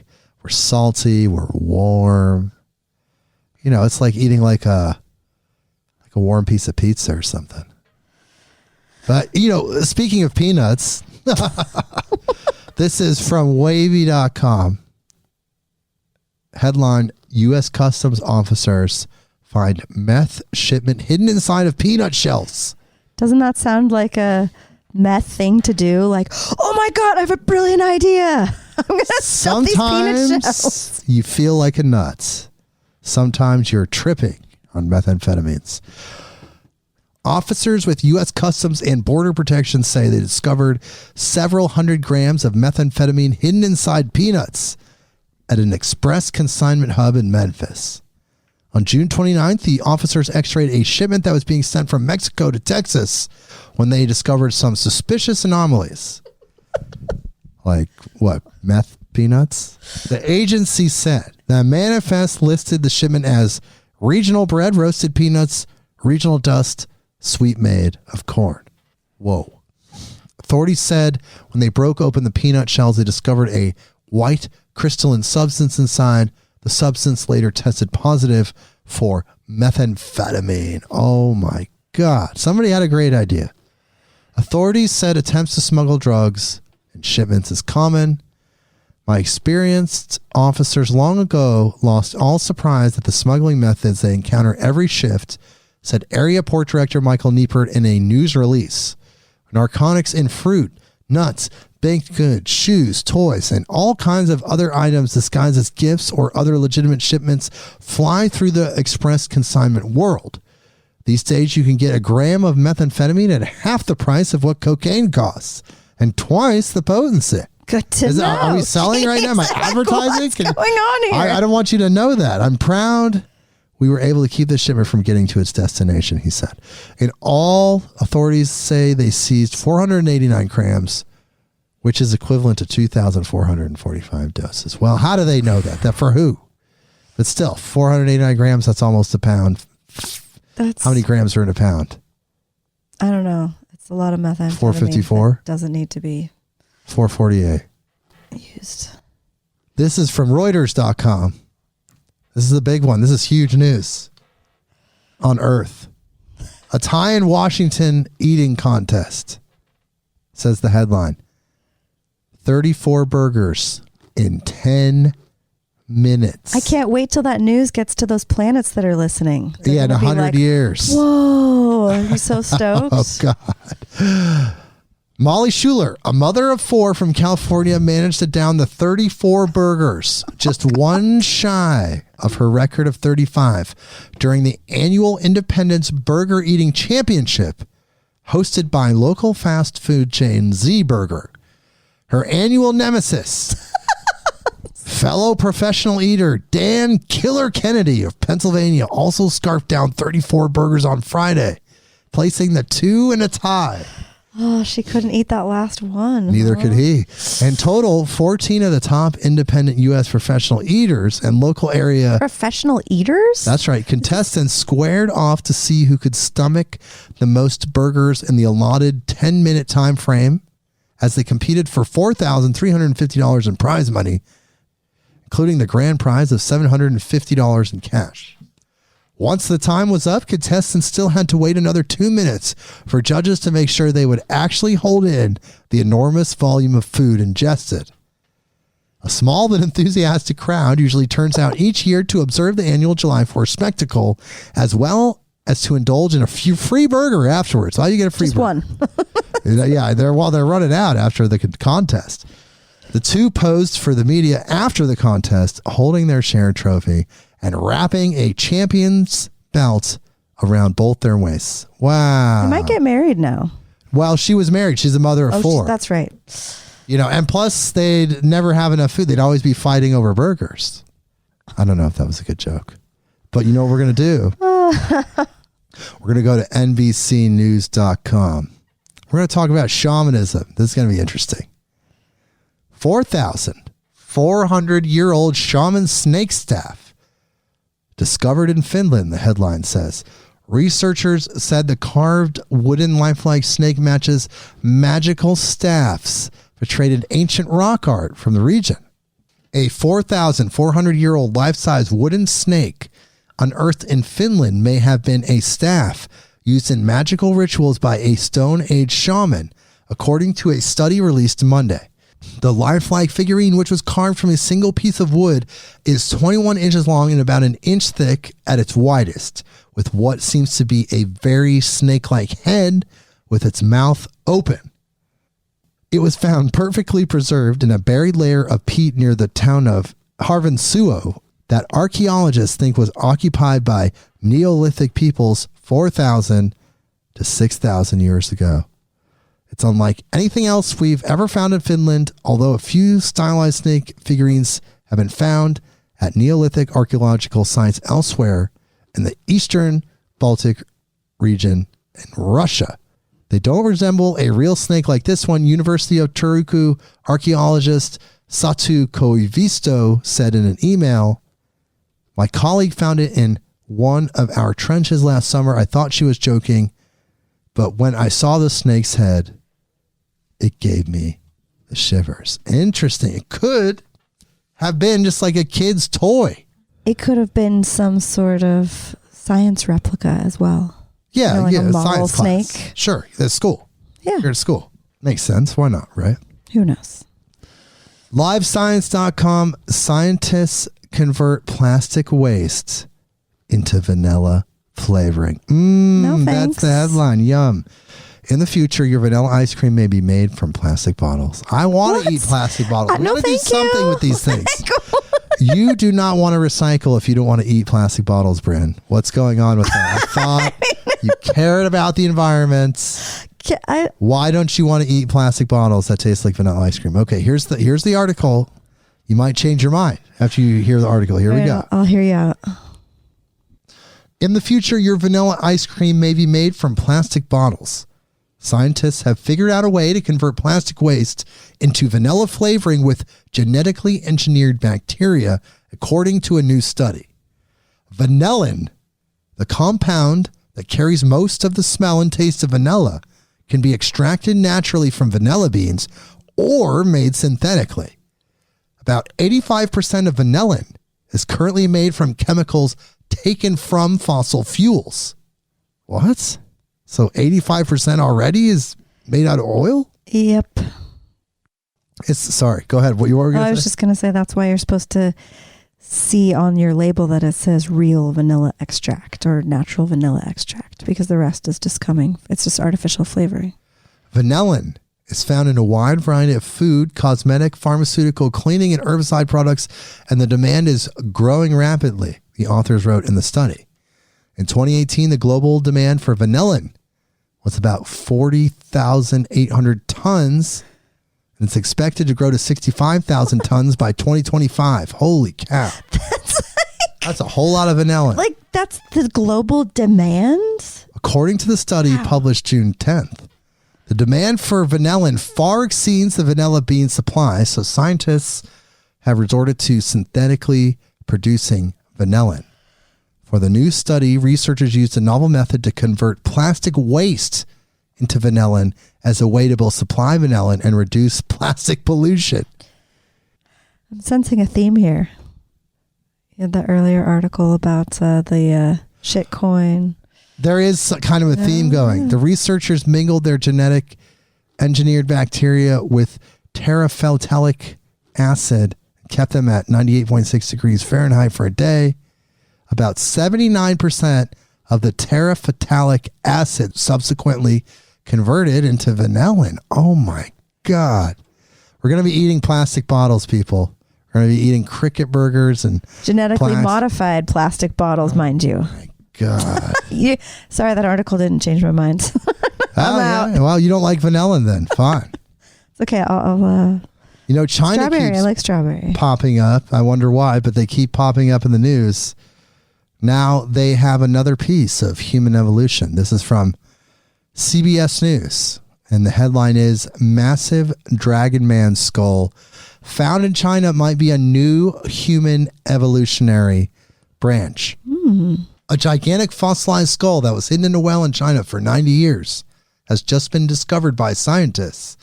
salty, we're warm. It's like eating like a warm piece of pizza or something. But, speaking of peanuts, this is from wavy.com. Headline, U.S. Customs officers find meth shipment hidden inside of peanut shells. Doesn't that sound like a meth thing to do? Like, oh my God, I have a brilliant idea. I'm going to stuff these peanut shells. You feel like a nut. Sometimes you're tripping on methamphetamines. Officers with U.S. Customs and Border Protection say they discovered several hundred grams of methamphetamine hidden inside peanuts at an express consignment hub in Memphis. On June 29th, the officers x-rayed a shipment that was being sent from Mexico to Texas when they discovered some suspicious anomalies. Like what? Meth peanuts? The agency said the manifest listed the shipment as regional bread, roasted peanuts, regional dust, sweet made of corn. Whoa. Authorities said when they broke open the peanut shells, they discovered a white crystalline substance inside. The substance later tested positive for methamphetamine. Oh my God. Somebody had a great idea. Authorities said attempts to smuggle drugs in shipments is common. My experienced officers long ago lost all surprise at the smuggling methods they encounter every shift, said Area Port Director Michael Niepert in a news release. Narcotics in fruit, nuts, baked goods, shoes, toys, and all kinds of other items disguised as gifts or other legitimate shipments fly through the express consignment world. These days, you can get a gram of methamphetamine at half the price of what cocaine costs and twice the potency. Good to know. Are we selling right now? Am I advertising? What's going on here? I don't want you to know that. I'm proud we were able to keep the shipment from getting to its destination, he said. In all, authorities say they seized 489 grams, which is equivalent to 2,445 doses. Well, how do they know that? That for who? But still, 489 grams, that's almost a pound. How many grams are in a pound? I don't know. It's a lot of methamphetamine. 454? Doesn't need to be 448. used. This is from Reuters.com. This is the big one. This is huge news on Earth. A tie in Washington eating contest, says the headline. 34 burgers in 10 minutes. I can't wait till that news gets to those planets that are listening. They're in 100 years. Whoa, are you so stoked? Oh, God. Molly Schuler, a mother of 4 from California, managed to down the 34 burgers, just one shy of her record of 35, during the annual Independence Burger Eating Championship hosted by local fast food chain Z Burger. Her annual nemesis, fellow professional eater Dan Killer Kennedy of Pennsylvania, also scarfed down 34 burgers on Friday, placing the 2 in a tie. Oh, she couldn't eat that last one. Neither could he. In total, 14 of the top independent U.S. professional eaters and local area... Professional eaters? That's right. Contestants squared off to see who could stomach the most burgers in the allotted 10-minute time frame as they competed for $4,350 in prize money, including the grand prize of $750 in cash. Once the time was up, contestants still had to wait another 2 minutes for judges to make sure they would actually hold in the enormous volume of food ingested. A small but enthusiastic crowd usually turns out each year to observe the annual July 4th spectacle, as well as to indulge in a few free burger afterwards. Why you get a free Just burger? one. Yeah, they're running out after the contest. The two posed for the media after the contest, holding their shared trophy and wrapping a champion's belt around both their waists. Wow. They might get married now. Well, she was married. She's a mother of 4. That's right. You know, and plus they'd never have enough food. They'd always be fighting over burgers. I don't know if that was a good joke. But you know what we're going to do? We're going to go to NBCnews.com. We're going to talk about shamanism. This is going to be interesting. 4,400-year-old shaman snake staff discovered in Finland, the headline says. Researchers said the carved wooden lifelike snake matches magical staffs portrayed in ancient rock art from the region. A 4,400-year-old life-size wooden snake unearthed in Finland may have been a staff used in magical rituals by a Stone Age shaman, according to a study released Monday. The lifelike figurine, which was carved from a single piece of wood, is 21 inches long and about an inch thick at its widest, with what seems to be a very snake-like head with its mouth open. It was found perfectly preserved in a buried layer of peat near the town of Harvinsuo that archaeologists think was occupied by Neolithic peoples 4,000 to 6,000 years ago. It's unlike anything else we've ever found in Finland, although a few stylized snake figurines have been found at Neolithic archaeological sites elsewhere in the eastern Baltic region and Russia. They don't resemble a real snake like this one, University of Turku archaeologist Satu Koivisto said in an email. My colleague found it in one of our trenches last summer. I thought she was joking, but when I saw the snake's head, it gave me the shivers. Interesting. It could have been just like a kid's toy. It could have been some sort of science replica as well. Yeah, like yeah, a model science snake. Class. Sure, that's school. Yeah. You're at school. Makes sense. Why not, right? Who knows? LiveScience.com, scientists convert plastic waste into vanilla flavoring. No thanks. That's the headline. Yum. In the future, your vanilla ice cream may be made from plastic bottles. I want to eat plastic bottles. We No, got to do thank something you. with these things. You do not want to recycle if you don't want to eat plastic bottles, Brynn. What's going on with that? I thought you cared about the environment. Why don't you want to eat plastic bottles that taste like vanilla ice cream? Okay, here's the article. You might change your mind after you hear the article. Here we go. I'll hear you out. In the future, your vanilla ice cream may be made from plastic bottles. Scientists have figured out a way to convert plastic waste into vanilla flavoring with genetically engineered bacteria, according to a new study. Vanillin, the compound that carries most of the smell and taste of vanilla, can be extracted naturally from vanilla beans or made synthetically. About 85% of vanillin is currently made from chemicals taken from fossil fuels. What? So 85% already is made out of oil? Yep. Sorry, go ahead. What you were going to say? I was just going to say that's why you're supposed to see on your label that it says real vanilla extract or natural vanilla extract, because the rest is just it's just artificial flavoring. Vanillin is found in a wide variety of food, cosmetic, pharmaceutical, cleaning, and herbicide products, and the demand is growing rapidly, the authors wrote in the study. In 2018, the global demand for vanillin was about 40,800 tons, and it's expected to grow to 65,000 tons by 2025. Holy cow. That's a whole lot of vanillin. Like, that's the global demand? According to the study published June 10th, the demand for vanillin far exceeds the vanilla bean supply, so scientists have resorted to synthetically producing vanillin. For the new study, researchers used a novel method to convert plastic waste into vanillin as a way to both supply vanillin and reduce plastic pollution. I'm sensing a theme here. You had the earlier article about the shitcoin. There is kind of a theme going. The researchers mingled their genetic engineered bacteria with terephthalate acid and kept them at 98.6 degrees Fahrenheit for a day. About 79% of the terephthalic acid, subsequently converted into vanillin. Oh my God. We're going to be eating plastic bottles, people. We're going to be eating cricket burgers and genetically modified plastic bottles, mind you. My God. Sorry, that article didn't change my mind. I'm out. Yeah. Well, you don't like vanillin then. Fine. It's okay. China strawberry. I like strawberry. Popping up. I wonder why, but they keep popping up in the news. Now they have another piece of human evolution. This is from CBS News, and the headline is Massive Dragon Man Skull found in China might be a new human evolutionary branch. A gigantic fossilized skull that was hidden in a well in China for 90 years has just been discovered by scientists,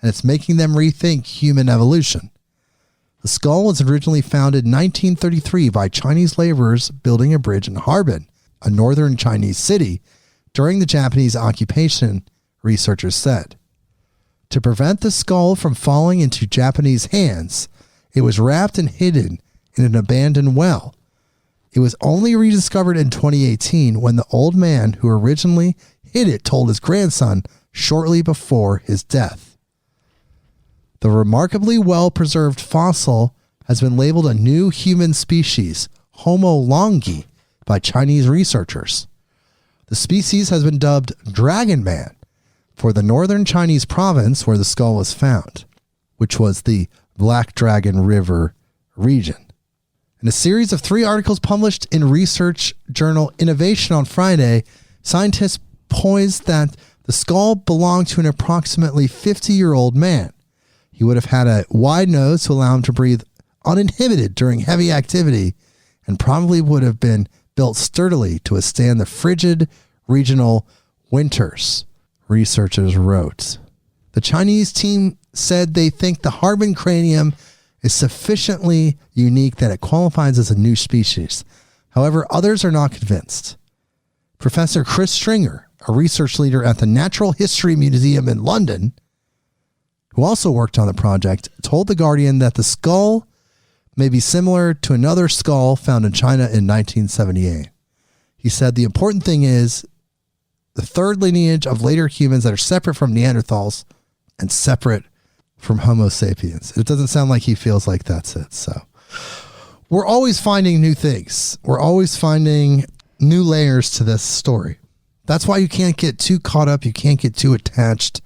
and it's making them rethink human evolution. The skull was originally founded in 1933 by Chinese laborers building a bridge in Harbin, a northern Chinese city, during the Japanese occupation, researchers said. To prevent the skull from falling into Japanese hands, it was wrapped and hidden in an abandoned well. It was only rediscovered in 2018 when the old man who originally hid it told his grandson shortly before his death. The remarkably well-preserved fossil has been labeled a new human species, Homo longi, by Chinese researchers. The species has been dubbed Dragon Man for the northern Chinese province where the skull was found, which was the Black Dragon River region. In a series of 3 articles published in research journal Innovation on Friday, scientists posed that the skull belonged to an approximately 50-year-old man. He would have had a wide nose to allow him to breathe uninhibited during heavy activity and probably would have been built sturdily to withstand the frigid regional winters, researchers wrote. The Chinese team said they think the Harbin cranium is sufficiently unique that it qualifies as a new species. However, others are not convinced. Professor Chris Stringer, a research leader at the Natural History Museum in London, who also worked on the project, told The Guardian that the skull may be similar to another skull found in China in 1978. He said the important thing is the third lineage of later humans that are separate from Neanderthals and separate from Homo sapiens. It doesn't sound like he feels like that's it. So we're always finding new things. We're always finding new layers to this story. That's why you can't get too caught up. You can't get too attached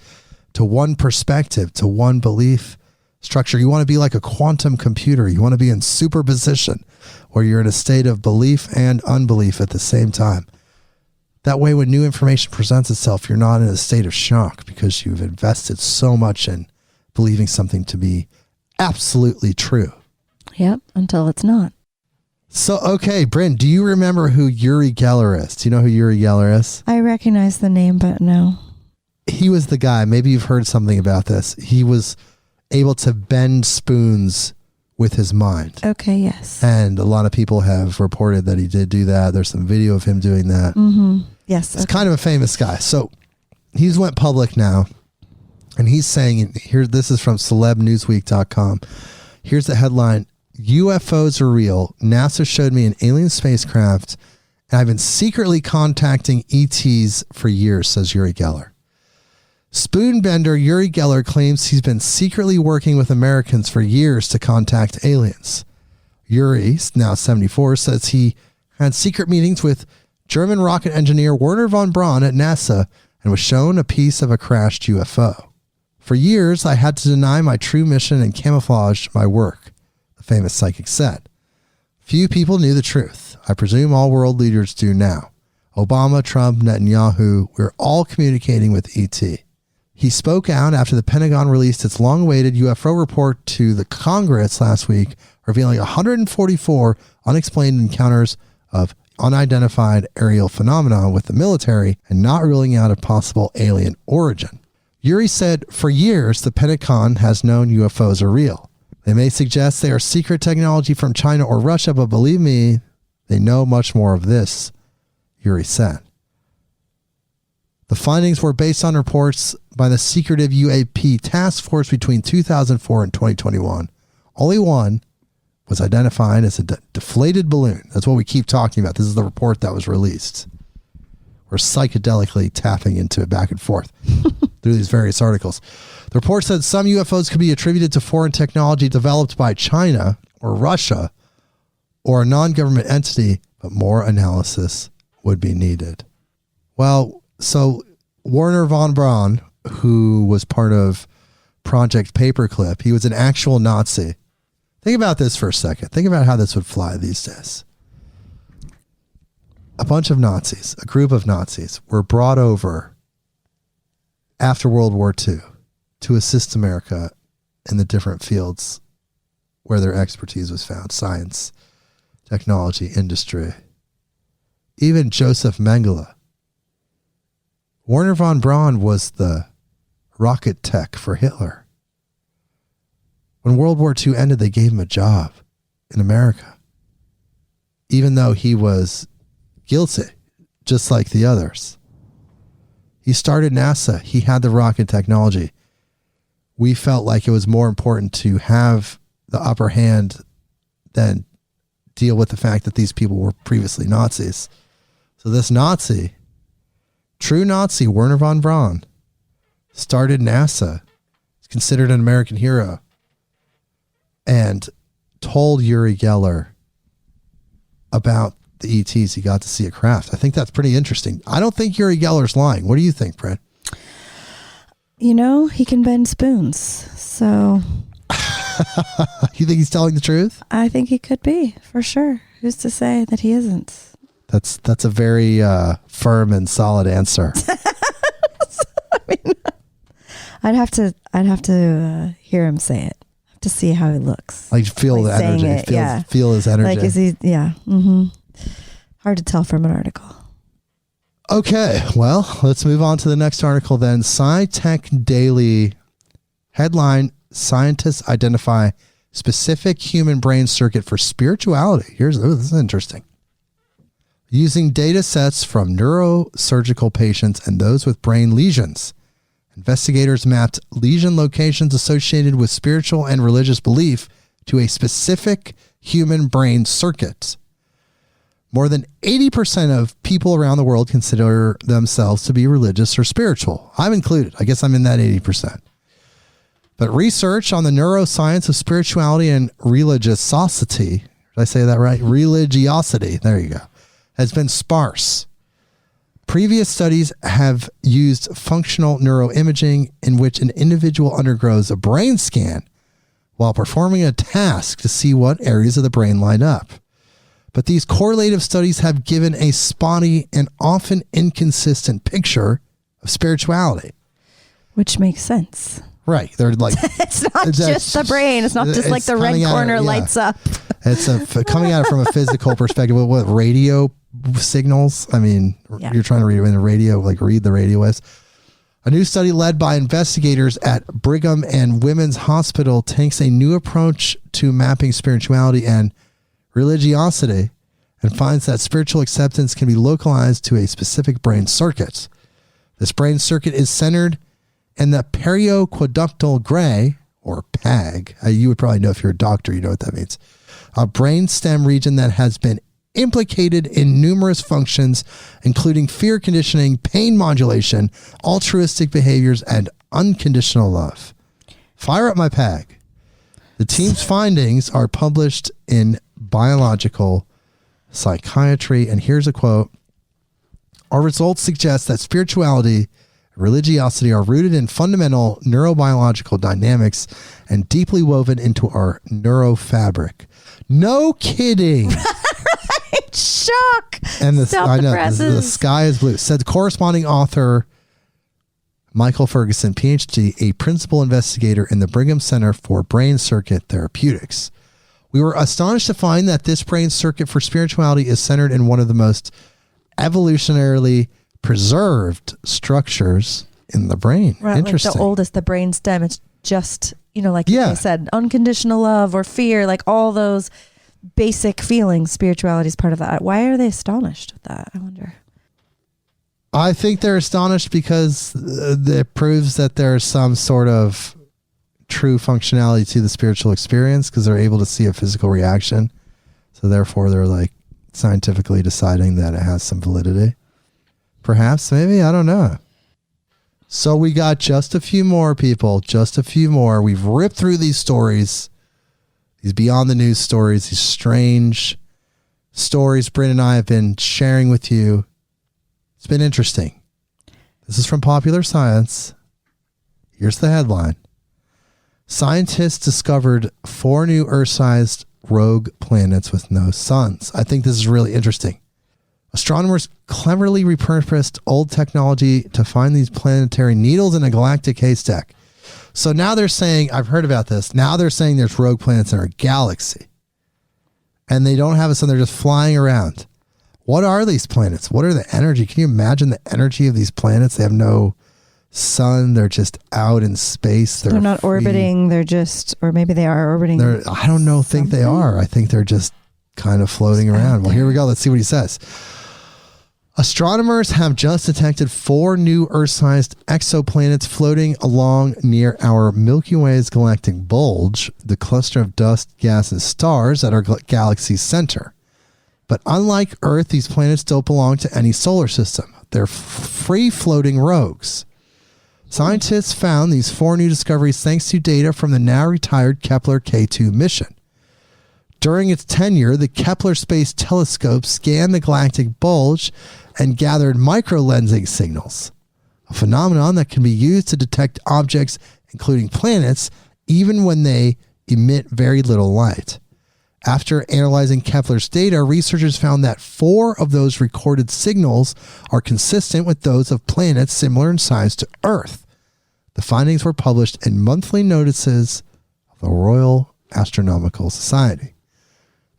to one perspective, to one belief structure. You want to be like a quantum computer. You want to be in superposition where you're in a state of belief and unbelief at the same time. That way, when new information presents itself, you're not in a state of shock because you've invested so much in believing something to be absolutely true. Yep, until it's not. So, okay, Brynn, do you remember who Uri Geller is? Do you know who Uri Geller is? I recognize the name, but no. He was the guy, maybe you've heard something about this. He was able to bend spoons with his mind. Okay, yes. And a lot of people have reported that he did do that. There's some video of him doing that. Mm-hmm. Yes. He's kind of a famous guy. So he's went public now, and he's saying, here, this is from celebnewsweek.com. Here's the headline: UFOs are real. NASA showed me an alien spacecraft, and I've been secretly contacting ETs for years, says Uri Geller. Spoonbender Uri Geller claims he's been secretly working with Americans for years to contact aliens. Uri, now 74, says he had secret meetings with German rocket engineer Werner von Braun at NASA and was shown a piece of a crashed UFO. For years, I had to deny my true mission and camouflage my work, the famous psychic said. Few people knew the truth. I presume all world leaders do now. Obama, Trump, Netanyahu, we're all communicating with ET. He spoke out after the Pentagon released its long-awaited UFO report to the Congress last week, revealing 144 unexplained encounters of unidentified aerial phenomena with the military and not ruling out a possible alien origin. Uri said, for years, the Pentagon has known UFOs are real. They may suggest they are secret technology from China or Russia, but believe me, they know much more of this, Uri said. The findings were based on reports by the secretive UAP task force between 2004 and 2021. Only one was identified as a deflated balloon. That's what we keep talking about. This is the report that was released. or psychedelically tapping into it back and forth through these various articles. The report said some UFOs could be attributed to foreign technology developed by China or Russia or a non-government entity, but more analysis would be needed. Well, so Wernher von Braun, who was part of Project Paperclip, he was an actual Nazi. Think about this for a second. Think about how this would fly these days. A bunch of Nazis, a group of Nazis, were brought over after World War II to assist America in the different fields where their expertise was found: science, technology, industry. Even Joseph Mengele. Wernher von Braun was the rocket tech for Hitler. When World War II ended, they gave him a job in America, even though he was guilty, just like the others. He started NASA. He had the rocket technology. We felt like it was more important to have the upper hand than deal with the fact that these people were previously Nazis. So this Nazi, true Nazi, Wernher von Braun, started NASA. He's considered an American hero, and told Uri Geller about the ETs he got to see at Kraft. I think that's pretty interesting. I don't think Uri Geller's lying. What do you think, Brynn? You know, he can bend spoons. So you think he's telling the truth? I think he could be, for sure. Who's to say that he isn't? That's a very firm and solid answer. I mean, I'd have to hear him say it to see how it looks. Like feel like the energy. Feel his energy. Like is he? Yeah. Mm-hmm. Hard to tell from an article. Okay, well, let's move on to the next article then. SciTech Daily headline: Scientists identify specific human brain circuit for spirituality. This is interesting. Using data sets from neurosurgical patients and those with brain lesions, investigators mapped lesion locations associated with spiritual and religious belief to a specific human brain circuit. More than 80% of people around the world consider themselves to be religious or spiritual. I'm included. I guess I'm in that 80%. But research on the neuroscience of spirituality and religiosity, did I say that right? Religiosity, there you go, has been sparse. Previous studies have used functional neuroimaging in which an individual undergoes a brain scan while performing a task to see what areas of the brain light up. But these correlative studies have given a spotty and often inconsistent picture of spirituality. Which makes sense. Right. They're like, it's not just the brain. It's not just like the red corner lights up. It's coming at it from a physical perspective. What radio signals? I mean, You're trying to read it in the radio, like read the radio waves. A new study led by investigators at Brigham and Women's Hospital takes a new approach to mapping spirituality and religiosity and finds that spiritual acceptance can be localized to a specific brain circuit. This brain circuit is centered in the perioqueductal gray, or PAG. You would probably know if you're a doctor, you know what that means. A brain stem region that has been implicated in numerous functions, including fear conditioning, pain modulation, altruistic behaviors, and unconditional love. Fire up my PAG. The team's findings are published in Biological Psychiatry, and here's a quote. Our results suggest that spirituality and religiosity are rooted in fundamental neurobiological dynamics and deeply woven into our neurofabric. No kidding. Right? Shock. And the sky is blue. Said the corresponding author Michael Ferguson, PhD, a principal investigator in the Brigham Center for Brain Circuit Therapeutics. We were astonished to find that this brain circuit for spirituality is centered in one of the most evolutionarily preserved structures in the brain. Right, interesting. like the oldest, the brain stem. It's just, like you said, unconditional love or fear, like all those basic feelings. Spirituality is part of that. Why are they astonished with that? I wonder. I think they're astonished because it proves that there's some sort of true functionality to the spiritual experience because they're able to see a physical reaction. So therefore they're like scientifically deciding that it has some validity. Perhaps, maybe, I don't know. So we got just a few more, people, just a few more. We've ripped through these stories, these beyond the news stories, these strange stories Brynn and I have been sharing with you. It's been interesting. This is from Popular Science. Here's the headline. Scientists discovered 4 new Earth-sized rogue planets with no suns. I think this is really interesting. Astronomers cleverly repurposed old technology to find these planetary needles in a galactic haystack. So now they're saying, I've heard about this, now they're saying there's rogue planets in our galaxy. And they don't have a sun, they're just flying around. What are these planets? What are the energy? Can you imagine the energy of these planets? They have no sun, they're just out in space. They're not free. Orbiting, they're just, or maybe they are orbiting. I don't know, think they are. I think they're just kind of floating around. Well, here we go. Let's see what he says. Astronomers have just detected 4 new Earth-sized exoplanets floating along near our Milky Way's galactic bulge, the cluster of dust, gas, and stars at our galaxy's center. But unlike Earth, these planets don't belong to any solar system. They're free-floating rogues. Scientists found these 4 new discoveries thanks to data from the now-retired Kepler K2 mission. During its tenure, the Kepler Space Telescope scanned the galactic bulge and gathered microlensing signals, a phenomenon that can be used to detect objects, including planets, even when they emit very little light. After analyzing Kepler's data, researchers found that 4 of those recorded signals are consistent with those of planets similar in size to Earth. The findings were published in monthly notices of the Royal Astronomical Society.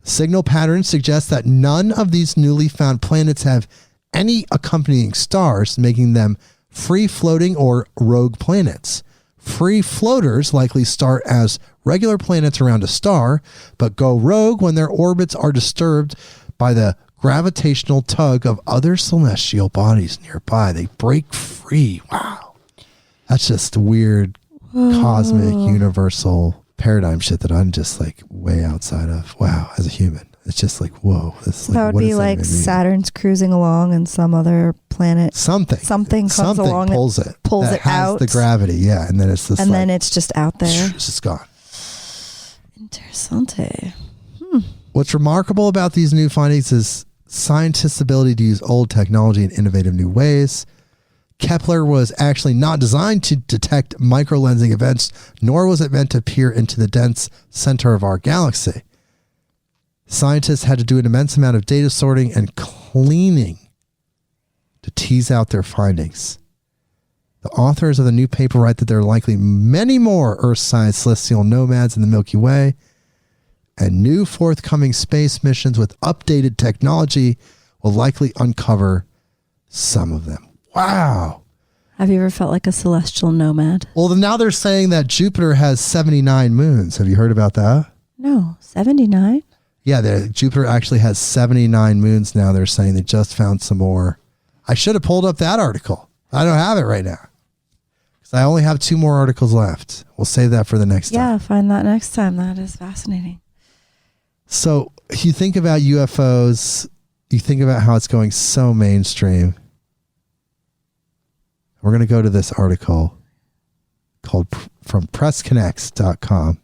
The signal patterns suggest that none of these newly found planets have any accompanying stars, making them free-floating or rogue planets. Free floaters likely start as regular planets around a star, but go rogue when their orbits are disturbed by the gravitational tug of other celestial bodies nearby. They break free. Wow. That's just weird, cosmic, universal paradigm shit that I'm just like way outside of. Wow, as a human. It's just like, whoa. So that would be like Saturn's cruising along and some other planet. Something comes along pulls and it. Pulls that it has out. The gravity, yeah. And then it's just then it's just out there. It's just gone. Interessante. What's remarkable about these new findings is scientists' ability to use old technology in innovative new ways. Kepler was actually not designed to detect microlensing events, nor was it meant to peer into the dense center of our galaxy. Scientists had to do an immense amount of data sorting and cleaning to tease out their findings. The authors of the new paper write that there are likely many more Earth-sized celestial nomads in the Milky Way, and new forthcoming space missions with updated technology will likely uncover some of them. Wow. Have you ever felt like a celestial nomad? Well, now they're saying that Jupiter has 79 moons. Have you heard about that? No, 79? Yeah, Jupiter actually has 79 moons now. They're saying they just found some more. I should have pulled up that article. I don't have it right now. Because I only have 2 more articles left. We'll save that for the next time. Yeah, find that next time. That is fascinating. So you think about UFOs, you think about how it's going so mainstream. We're going to go to this article called from PressConnects.com.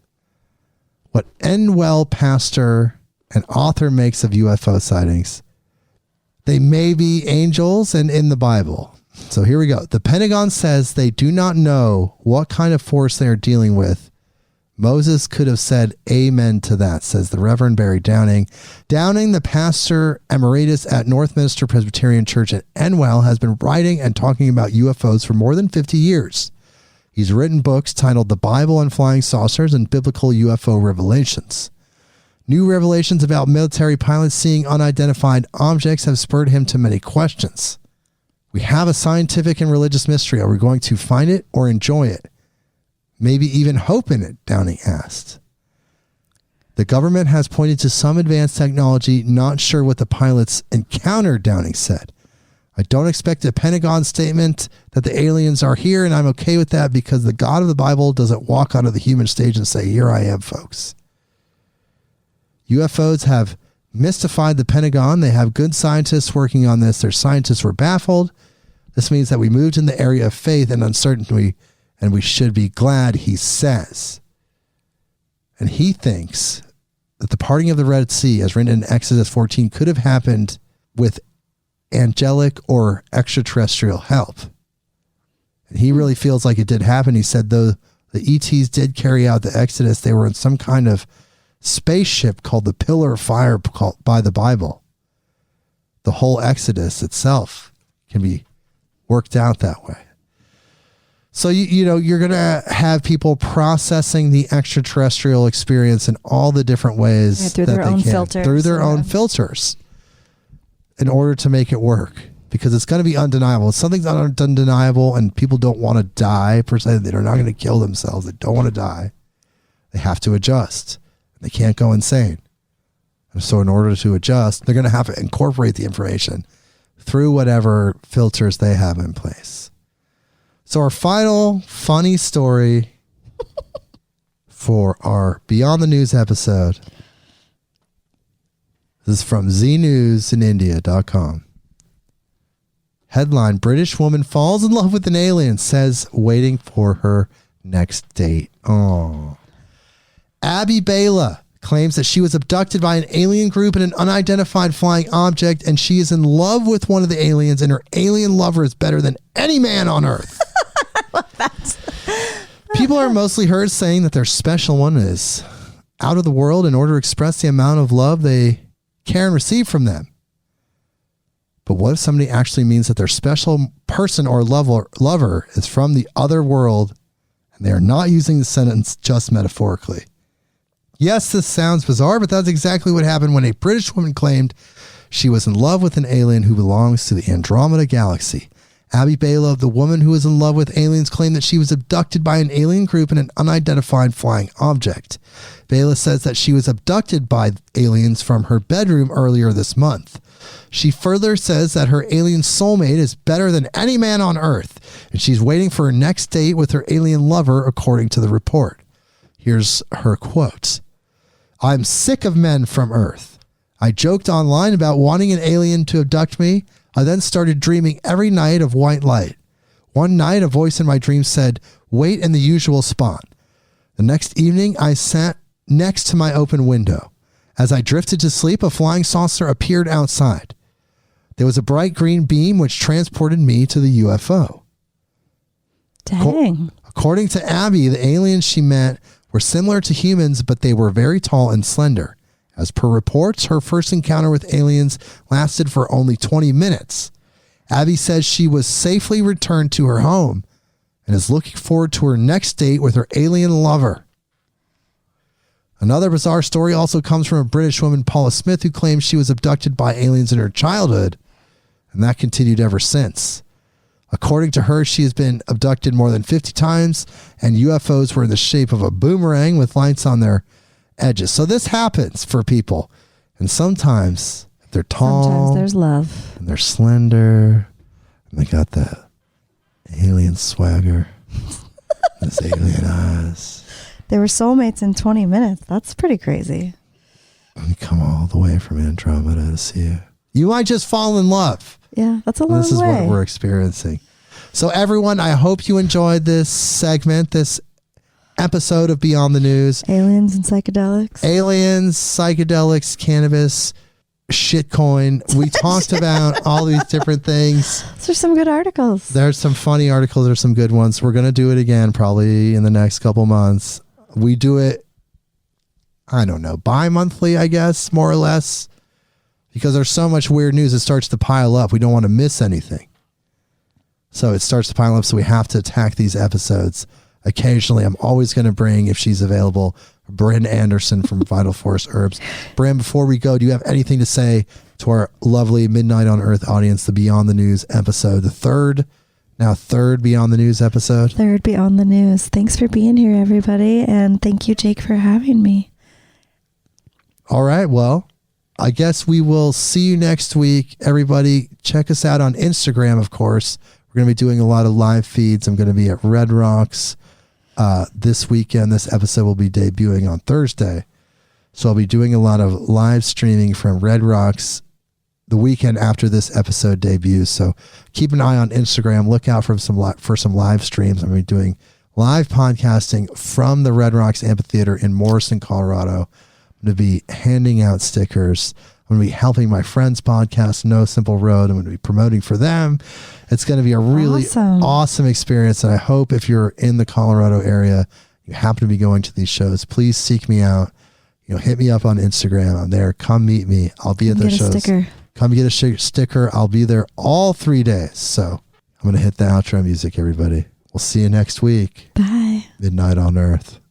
What Enwell pastor and author makes of UFO sightings. They may be angels and in the Bible. So here we go. The Pentagon says they do not know what kind of force they are dealing with. Moses could have said amen to that, says the Reverend Barry Downing. Downing, the pastor emeritus at Northminster Presbyterian Church at Enwell, has been writing and talking about UFOs for more than 50 years. He's written books titled The Bible and Flying Saucers and Biblical UFO Revelations. New revelations about military pilots seeing unidentified objects have spurred him to many questions. We have a scientific and religious mystery. Are we going to find it or enjoy it? Maybe even hope in it, Downing asked. The government has pointed to some advanced technology, not sure what the pilots encountered, Downing said. I don't expect a Pentagon statement that the aliens are here, and I'm okay with that because the God of the Bible doesn't walk onto the human stage and say, here I am, folks. UFOs have mystified the Pentagon. They have good scientists working on this. Their scientists were baffled. This means that we moved in the area of faith and uncertainty, and we should be glad, he says. And he thinks that the parting of the Red Sea, as written in Exodus 14, could have happened with angelic or extraterrestrial help. And he really feels like it did happen. He said, though the ETs did carry out the Exodus, they were in some kind of spaceship called the Pillar of Fire by the Bible. The whole Exodus itself can be worked out that way. So, you're going to have people processing the extraterrestrial experience in all the different ways through their own filters. Through their own filters in order to make it work. Because it's going to be undeniable. If something's undeniable and people don't want to die, per se, they're not going to kill themselves. They don't want to die. They have to adjust. They can't go insane. And so in order to adjust, they're going to have to incorporate the information through whatever filters they have in place. So our final funny story for our Beyond the News episode. This is from znewsinindia.com. Headline, British woman falls in love with an alien, says waiting for her next date. Oh. Abby Bela claims that she was abducted by an alien group in an unidentified flying object, and she is in love with one of the aliens, and her alien lover is better than any man on Earth. I love that. People are mostly heard saying that their special one is out of the world in order to express the amount of love they care and receive from them. But what if somebody actually means that their special person or lover is from the other world and they are not using the sentence just metaphorically? Yes, this sounds bizarre, but that's exactly what happened when a British woman claimed she was in love with an alien who belongs to the Andromeda Galaxy. Abby Bela, the woman who is in love with aliens, claimed that she was abducted by an alien group in an unidentified flying object. Bela says that she was abducted by aliens from her bedroom earlier this month. She further says that her alien soulmate is better than any man on Earth, and she's waiting for her next date with her alien lover, according to the report. Here's her quote. I'm sick of men from Earth. I joked online about wanting an alien to abduct me. I then started dreaming every night of white light. One night, a voice in my dream said, wait in the usual spot. The next evening, I sat next to my open window. As I drifted to sleep, a flying saucer appeared outside. There was a bright green beam which transported me to the UFO. Dang. According to Abby, the aliens she met were similar to humans, but they were very tall and slender. As per reports, her first encounter with aliens lasted for only 20 minutes. Abby says she was safely returned to her home and is looking forward to her next date with her alien lover. Another bizarre story also comes from a British woman, Paula Smith, who claims she was abducted by aliens in her childhood, and that continued ever since. According to her, she has been abducted more than 50 times, and UFOs were in the shape of a boomerang with lights on their edges. So this happens for people. And sometimes if they're tall, sometimes there's love. And they're slender, and they got that alien swagger, this alien eyes. They were soulmates in 20 minutes. That's pretty crazy. And you come all the way from Andromeda to see you. You might just fall in love. Yeah, that's a long way. This is what we're experiencing. So everyone, I hope you enjoyed this segment, this episode of Beyond the News. Aliens and psychedelics. Aliens, psychedelics, cannabis, shitcoin. We talked about all these different things. Those are some good articles. There's some funny articles. There's some good ones. We're going to do it again probably in the next couple months. We do it, I don't know, bi-monthly, I guess, more or less. Because there's so much weird news, it starts to pile up. We don't want to miss anything. So it starts to pile up, so we have to attack these episodes. Occasionally, I'm always going to bring, if she's available, Brynn Anderson from Vital Force Herbs. Brynn, before we go, do you have anything to say to our lovely Midnight on Earth audience, the Beyond the News episode, the third Beyond the News episode? Third Beyond the News. Thanks for being here, everybody, and thank you, Jake, for having me. All right, well, I guess we will see you next week. Everybody, check us out on Instagram, of course. We're going to be doing a lot of live feeds. I'm going to be at Red Rocks this weekend. This episode will be debuting on Thursday. So I'll be doing a lot of live streaming from Red Rocks the weekend after this episode debuts. So keep an eye on Instagram. Look out for some live streams. I'm going to be doing live podcasting from the Red Rocks Amphitheater in Morrison, Colorado. I'm going to be handing out stickers. I'm going to be helping my friends' podcast, No Simple Road. I'm going to be promoting for them. It's going to be a really awesome experience. And I hope if you're in the Colorado area, you happen to be going to these shows, please seek me out. Hit me up on Instagram. I'm there. Come meet me. I'll be at those shows. Come get a sticker. I'll be there all 3 days. So I'm going to hit the outro music, everybody. We'll see you next week. Bye. Midnight on Earth.